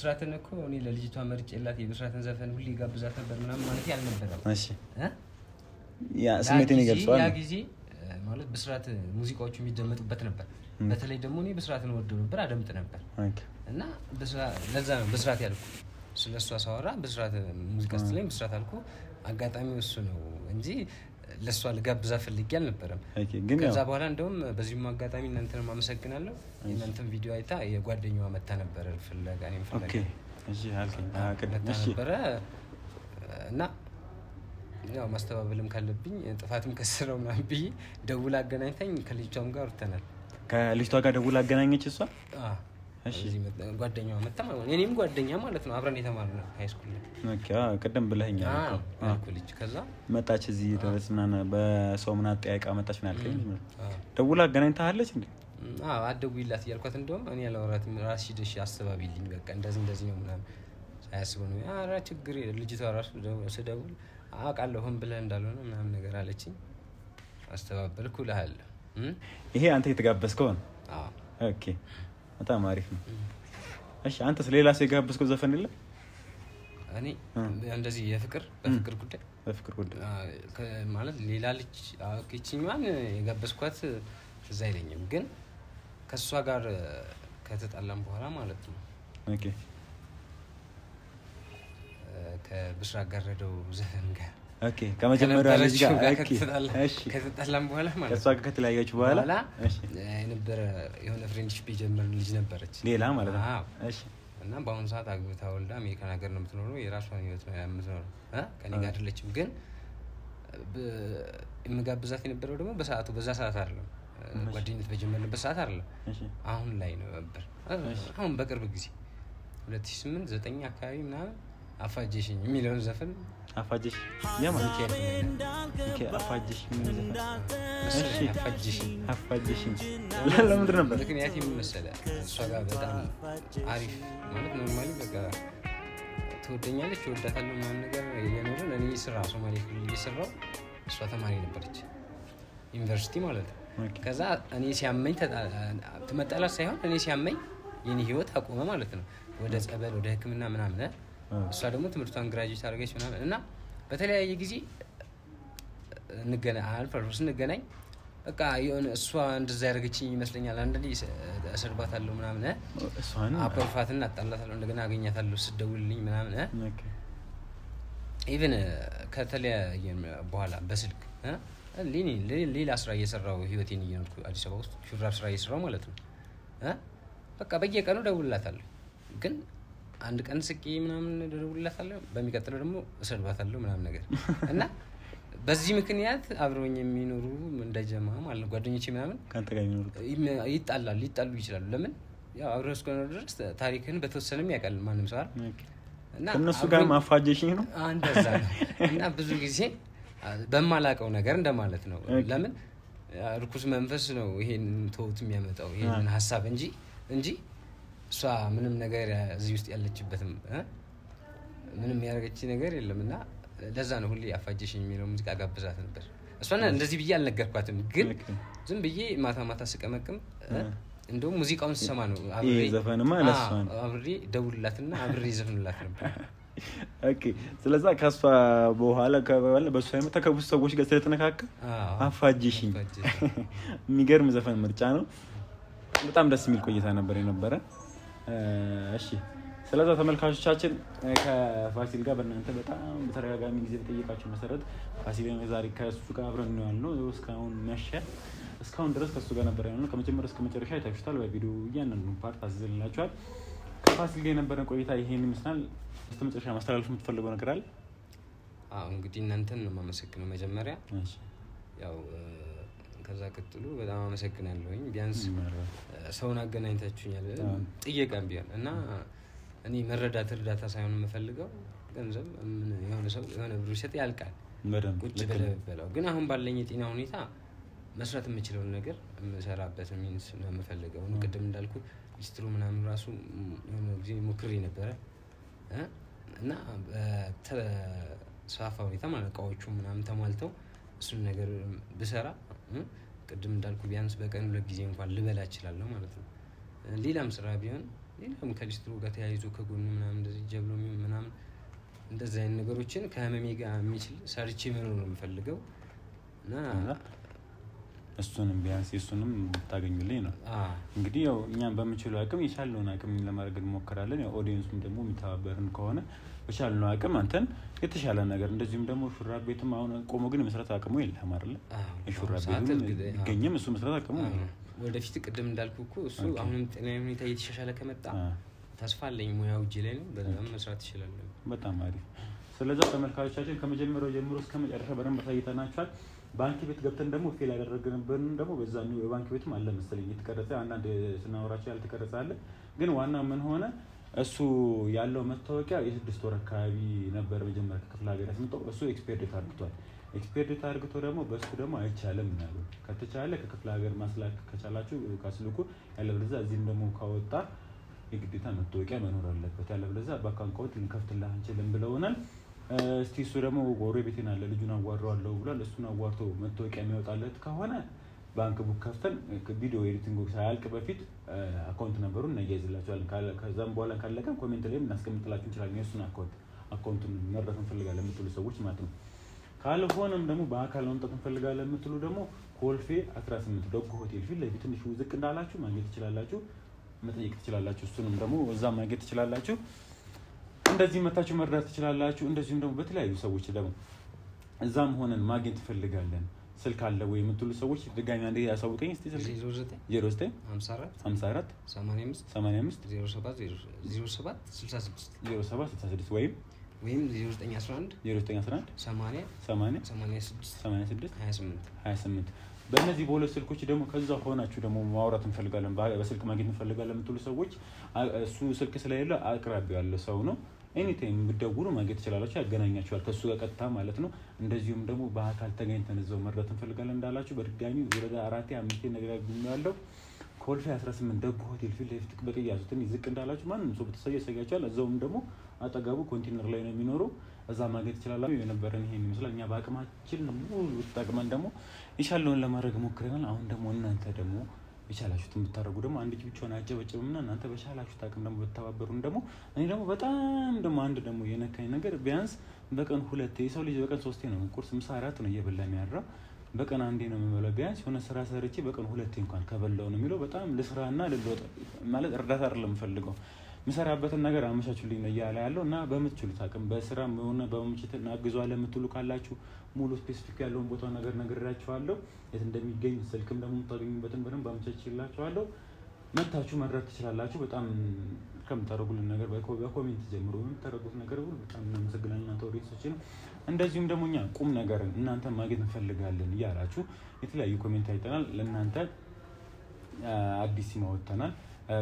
ብስራትን እኮ እኔ ለልጅቷ መርጬላት የብስራትን ዘፈን ሁሌ ጋብዛት ነበር ምናምን ማለት ያልነበረም እሺ ያ ስሜቴን ይገልጻል ያ ጊዜ ማለት ብስራት ሙዚቃዎቹ የሚደመጡበት ነበር በተለይ ደግሞ እኔ ብስራትን ወደው ነበር አደምጥ ነበር እና ለዛ ነው ብስራት ያልኩ ስለሷ ሳወራ ብስራት ሙዚቃ ስትለኝ ብስራት አልኩ አጋጣሚው እሱ ነው እንጂ ለሷ ልጋብዛ ፈልጌ አልነበረም ከዛ በኋላ እንደውም በዚህም አጋጣሚ እናንተን ማመሰግናለሁ እናንተን ቪዲዮ አይታ የጓደኛዋ መታ ነበር ፍለጋ እኔም ፍለጋ ኦኬ እሺ አልከኝ አቀደም እሺ እና ያው ማስተባበልም ካለብኝ ጥፋትም ከሰራው ምናምን ብዬ ደውላ አገናኝታኝ ከልጅቷም ጋር ወርተናል ከልጅቷ ጋር ደውላ አገናኘች እሷ እሺ ጓደኛዋ መጣ እኔም ጓደኛ ማለት ነው አብረን የተማርነው ሃይ ስኩል ኦኬ ቀደም ብለኸኛል እኮ ልጅ ከዛ መጣች እዚህ ድረስና በሰው ምን አጠያይቃ መጣች ነው ያልከኝ ደውላ አገናኝታለች እንዴ አደውይላት እያልኳት እንደውም እኔ ያለወራት ራስሽ ደሽ አስተባቢልኝ በቃ እንደዚህ ነው ምናምን ሳያስበው ነው ኧረ ችግር ልጅቷ ራሱ ስደውል አውቃለሁ ሆን ብለህ እንዳልሆነ ምናምን ነገር አለችኝ አስተባበልኩ እልሃለሁ ይሄ አንተ የተጋበዝከው ነው ኦኬ በጣም አሪፍ ነው እሺ አንተ ስለሌላ ሰው የጋበዝከው ዘፈን የለም እኔ እንደዚህ በፍቅር ጉዳይ ማለት ሌላ ልጅ አውቂችኛን የጋበዝኳት እዛ አይለኝም ግን ከሷ ጋር ከተጣላም በኋላ ማለት ነው ኦኬ ከብስራት ጋር ረደው ዘፈን ጋር ኦኬ ከመጀመሪያው ልጅ ጋር እሺ ከተጣላም በኋላ ማለት ከሷ ጋር ከተለያያችሁ በኋላ እሺ የነበረ የሆነ ፍሬንድሺፕ የጀመርን ልጅ ነበረች ሌላ ማለት ነው እሺ እና በአሁን ሰዓት አግብታ ወልዳ አሜሪካን ሀገር ነው የምትኖረው የራሷን ህይወት ነው የምትኖረው ከኔ ጋር አይደለችም ግን የምጋብዛት የነበረው ደግሞ በዛ ሰዓት አይደለም ጓደኝነት በጀመርንበት ሰዓት አይደለም አሁን ላይ ነው ነበር አሁን በቅርብ ጊዜ 2008 9 አካባቢ ምናምን አፋጀሽኝ የሚለውን ዘፈን አፋጀሽ ያማንኪ አፋጀሽ ምን ዘፈን እሺ አፋጀሽኝ ለምን ነበር ምክንያት ይመስላል እሷ ጋር በጣም አሪፍ ማለት ኖርማሊ በቃ ትወደኛለች ወዳታለሁ ምናምን ነገር የኖርን እኔ ስራ ሶማሌ ክልል እየሰራው እሷ ተማሪ ነበረች ዩኒቨርሲቲ ማለት ነው ከዛ እኔ ሲያመኝ ተመጣላት ሳይሆን እኔ ሲያመኝ የኔ ህይወት አቆመ ማለት ነው ወደ ጸበል ወደ ህክምና ምናምን እሷ ደግሞ ትምህርቷን ግራጁዌት አድርገች ምናምን እና በተለያየ ጊዜ እንገናኝ በቃ የሆነ እሷ እንደዛ ያደረገችኝ ይመስለኛል አንደኛ እሰርባታለሁ ምናምን እሷን አቆርፋትና አጣላታለሁ እንደገና አገኛታለሁ ስደውልልኝ ምናምን ኢቭን ከተለያየን በኋላ በስልክ ሌላ ስራ እየሰራው ህይወቴን እየኖርኩ አዲስ አበባ ውስጥ ሹራብ ስራ እየሰራው ማለት ነው በቃ በየቀኑ ደውልላታለሁ ግን አንድ ቀን ስቄ ምናምን ደውልላታለሁ በሚቀጥለው ደግሞ እሰርባታለሁ ምናምን ነገር እና በዚህ ምክንያት አብረውኝ የሚኖሩ እንደጀማ ማለት ጓደኞቼ ምናምን ካንተ ጋር የሚኖሩ ሊጣሉ ይችላሉ ለምን ያው አብረው እስከሆነ ድረስ ታሪክን በተወሰነም ያውቃል ማንም ሰው እና ከነሱ ጋር ማፋጀሽኝ ነው እንደዛ ነው እና ብዙ ጊዜ በማላቀው ነገር እንደማለት ነው ለምን ርኩስ መንፈስ ነው ይሄን ተውት የሚያመጣው ይሄን ሐሳብ እንጂ እሷ ምንም ነገር እዚህ ውስጥ ያለችበትም ምንም ያደረገች ነገር የለምና ለዛ ነው ሁሌ አፋጀሽኝ የሚለው ሙዚቃ ጋብዛት ነበር እሷና እንደዚህ ብዬ አልነገርኳትም ግን ዝም ብዬ ማታ ስቀመቅም እንደውም ሙዚቃውን ሰማ ነው አብሬ ደውልላትና አብሬ ዘፍንላት ነበር ኦኬ ስለዛ ከሷ በኋላ በሷ የመተከቡት ሰዎች ጋር ስለተነካከ አፋጀሽኝ የሚገርም ዘፈን ምርጫ ነው በጣም ደስ የሚል ቆይታ ነበር የነበረ እሺ ስለዛ ተመልካቾቻችን ከፋሲል ጋር በእናንተ በጣም በተረጋጋሚ ጊዜ በጠየቃችሁ መሰረት ፋሲልን ዛሬ ከሱ ጋር አብረን ነው ያልነው እስካሁን ድረስ ከሱ ጋር ነበር ያልነው ከመጀመሪያ እስከ መጨረሻ አይታችሁታል በቪዲዮ እያንዳንዱን ፓርት አዘልላችኋል ከፋሲል ጋር የነበረን ቆይታ ይሄን ይመስላል በስተመጨረሻ ማስተላለፍ የምትፈልገው ነገር አለ እንግዲህ እናንተን ነው የማመሰግነው መጀመሪያ ያው ከዛ ቀጥሎ በጣም አመሰግናለሁኝ ቢያንስ ሰውን አገናኝታችሁኛል ጥየቃም ቢሆን እና እኔ እርዳታ ሳይሆን የምፈልገው ገንዘብ የሆነ ሰው የሆነ ብር ይሰጥ ያልቃል ቁጭ ብለው ግን አሁን ባለኝ የጤና ሁኔታ መስራት የምችለውን ነገር የምሰራበት ሚንስ ነው የምፈልገው ቅድም እንዳልኩ ሊስትሮ ምናምን ራሱ የሆነ ጊዜ ሞክሬ ነበረ እና በተስፋፋ ሁኔታ ማለት እቃዎቹ ምናምን ተሟልተው እሱን ነገር ብሰራ ቅድም እንዳልኩ ቢያንስ በቀን 2 ጊዜ እንኳን ልበላ እችላለሁ ማለት ነው ሌላም ስራ ቢሆን ሌላም ከሊስትሮ ጋር ተያይዞ ከጎኑ ምናምን እንደዚህ ጀብሎ ምናምን እንደዚህ አይነት ነገሮችን ከህመሜ ጋር የሚችል ሰርቼ መኖር ነው የምፈልገው እና እሱንም ቢያንስ እሱንም ታገኙልኝ ነው እንግዲህ ያው እኛም በመችለው አቅም የቻለውን አቅም ለማድረግ እንሞክራለን ያው ኦዲየንሱም ደግሞ የሚተባበርን ከሆነ በቻልነው አቅም አንተን የተሻለ ነገር እንደዚህም ደግሞ ሹራብ ቤትም አሁን ቆሞ ግን መስራት አቅሙ የለህም አይደል የሹራብ ቤትም ይገኝም እሱ መስራት አቅሙ ወደፊት ቅድም እንዳልኩ እኮ እሱ አሁንም ጤናዊ ሁኔታ እየተሻሻለ ከመጣ ተስፋ አለኝ ሙያው እጄ ላይ ነው በጣም መስራት ይችላል በጣም አሪፍ ስለዚህ ተመልካቾቻችን ከመጀመሪያው ጀምሮ እስከ መጨረሻ በደንብ ታይተናችኋል ባንክ ቤት ገብተን ደግሞ ፌል ያደረግንብን ደግሞ በዛኛው የባንክ ቤትም አለ መሰለኝ የተቀረጸ አንድ ስናወራቸው ያልተቀረጸ አለ ግን ዋና ምን ሆነ እሱ ያለው መታወቂያ የ6 ወር አካባቢ ነበር መጀመሪያ ከክፍለ ሀገር ያስመጣው እሱ ኤክስፓየርድ አድርጓል ኤክስፓየርድ አድርጎ ደግሞ በሱ ደግሞ አይቻለም እናሉ ከተቻለ ከክፍለ ሀገር ማስላክ ከቻላችሁ ካስልኩ ያለበለዚያ እዚህም ደግሞ ካወጣ የግዴታ መታወቂያ መኖር አለበት ያለበለዚያ በአካውንት ልንከፍትልህ አንችልም ብለውናል እስቲ እሱ ደግሞ ጎረቤቴን አለ ልጁን አዋራዋለሁ ብሏል እሱን አዋርቶ መታወቂያ የሚያወጣለት ከሆነ ባንክ ቡክ ከፍተን ቪዲዮ ኤዲቲንግ ሳያልቅ በፊት አካውንት ነበሩን እናያይዝላችኋለን ከዛም በኋላ ካለቀ ኮሜንት ላይ እናስቀምጥላችሁ እንችላለን የሱን አካውንቱን መረዳት እንፈልጋለን የምትሉ ሰዎች ማለት ነው ካልሆነም ደግሞ በአካል መምጣት እንፈልጋለን የምትሉ ደግሞ ኮልፌ 18 ዶጎ ሆቴል ፊት ለፊት ትንሽ ዝቅ እንዳላችሁ ማግኘት ትችላላችሁ መጠየቅ ትችላላችሁ እሱንም ደግሞ እዛ ማግኘት ትችላላችሁ እንደዚህ መታችሁ መርዳት ትችላላችሁ እንደዚሁም ደግሞ በተለያዩ ሰዎች ደግሞ እዛም ሆነን ማግኘት እንፈልጋለን ስልክ አለ ወይ የምትሉ ሰዎች ድጋሚ አንዴ ያሳውቀኝ እስቲ ስልክ 09 54 54 85 07 66 ወይም 0911 86 28 በእነዚህ በሁለት ስልኮች ደግሞ ከዛ ሆናችሁ ደግሞ ማውራት እንፈልጋለን በስልክ ማግኘት እንፈልጋለን የምትሉ ሰዎች እሱ ስልክ ስለሌለ አቅራቢው ያለ ሰው ነው ኤኒታይም ብትደውሉ ማግኘት ትችላላችሁ ያገናኛችኋል ከሱ ጋር ቀጥታ ማለት ነው እንደዚሁም ደግሞ በአካል ተገኝተን እዛው መርዳት እንፈልጋለን እንዳላችሁ በድጋሚ ወደ 4-5 ነገር ያገኛለው ኮልፌ 18 ዶጎ ሆቴል ፊት ለፊት በቀያሱትን ይዝቅ እንዳላችሁ ማንንም ሰው በተሰየሰጋችኋል እዛውም ደግሞ አጠጋቡ ኮንቴነር ላይ ነው የሚኖረው እዛ ማግኘት ትችላላችሁ የነበረን ይሄን ይመስላል እኛ በአቅማችን ሙሉ ተጠቅመን ደግሞ ይሻለውን ለማድረግ ሞክረናል አሁን ደግሞ እናንተ ደግሞ ይቻላችሁት የምታረጉ ደግሞ አንድ ብቻውን አጨበጨብና እናንተ በሻላችሁት አቅም ደግሞ በተባበሩን ደግሞ እኔ ደግሞ በጣም ደግሞ አንድ ደግሞ የነካኝ ነገር ቢያንስ በቀን 2 የሰው ልጅ በቀን 3 ነው ቁርስ ምሳ እራት ነው እየበላ የሚያድረው በቀን አንዴ ነው የምበላው ቢያንስ የሆነ ስራ ሰርቼ በቀን 2 እንኳን ከበላው ነው የሚለው በጣም ለስራና ለልወጥ ማለት እርዳታ አይደለም ፈልገው ምሰራበትን ነገር አመቻቹልኝ ነው ያለ ያለውና በመትችሉት አቅም በስራም ሆነ በመምችትና አግዟለን የምትሉ ካላችሁ ሙሉ ስፔሲፊክ ያለውን ቦታ ነገር ነግራችኋለሁ የት እንደሚገኝ ስልክም ደግሞ ታገኙበትን በደንብ አመቻችላችኋለሁ መታችሁ መርዳት ትችላላችሁ በጣም ከምታረጉልን ነገር በኮሜንት ጀምሮ የምታረጉት ነገር ሁሉ በጣም እናመሰግናለን እናንተ ኦዲየንሶች ነው እንደዚሁም ደግሞ እኛ ቁም ነገር እናንተ ማግኘት እንፈልጋለን ያላችሁ የተለያዩ ኮሜንት አይተናል ለእናንተ አዲስ ሲማወጣናል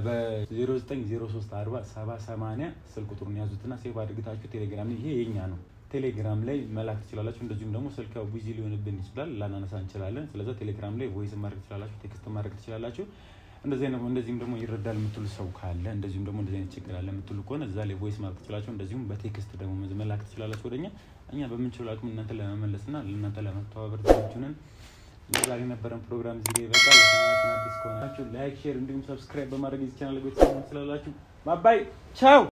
በ0903407080 ስልክ ቁጥሩን ያዙትና ሴቭ አድርጋችሁ ቴሌግራም ይሄ የኛ ነው ቴሌግራም ላይ መላክ ትችላላችሁ እንደዚሁም ደግሞ ስልካው ቢዚ ሊሆንብን ይችላል ላናነሳ እንችላለን ስለዚህ ቴሌግራም ላይ ቮይስ ማድረግ ትችላላችሁ ቴክስት ማድረግ ትችላላችሁ እንደዚህም ደግሞ ይረዳል የምትሉ ሰው ካለ እንደዚሁም ደግሞ እንደዚህ አይነት ችግር አለ የምትሉ ከሆነ እዛ ላይ ቮይስ ማድረግ ትችላላችሁ እንደዚሁም በቴክስት ደግሞ መላክ ትችላላችሁ ወደኛ እኛ በምንችለው አቅም እናንተ ለመመለስና ለእናንተ ለመተባበር ዝግጁነን ዛሬ ነበረን ፕሮግራም እዚህ ላይ በቃ ለቻናላችን አዲስ ከሆናችሁ ላይክ ሼር እንዲሁም ሰብስክራይብ በማድረግ እዚህ ቻናል ቤተሰብ ትችላላችሁ ባይ ቻው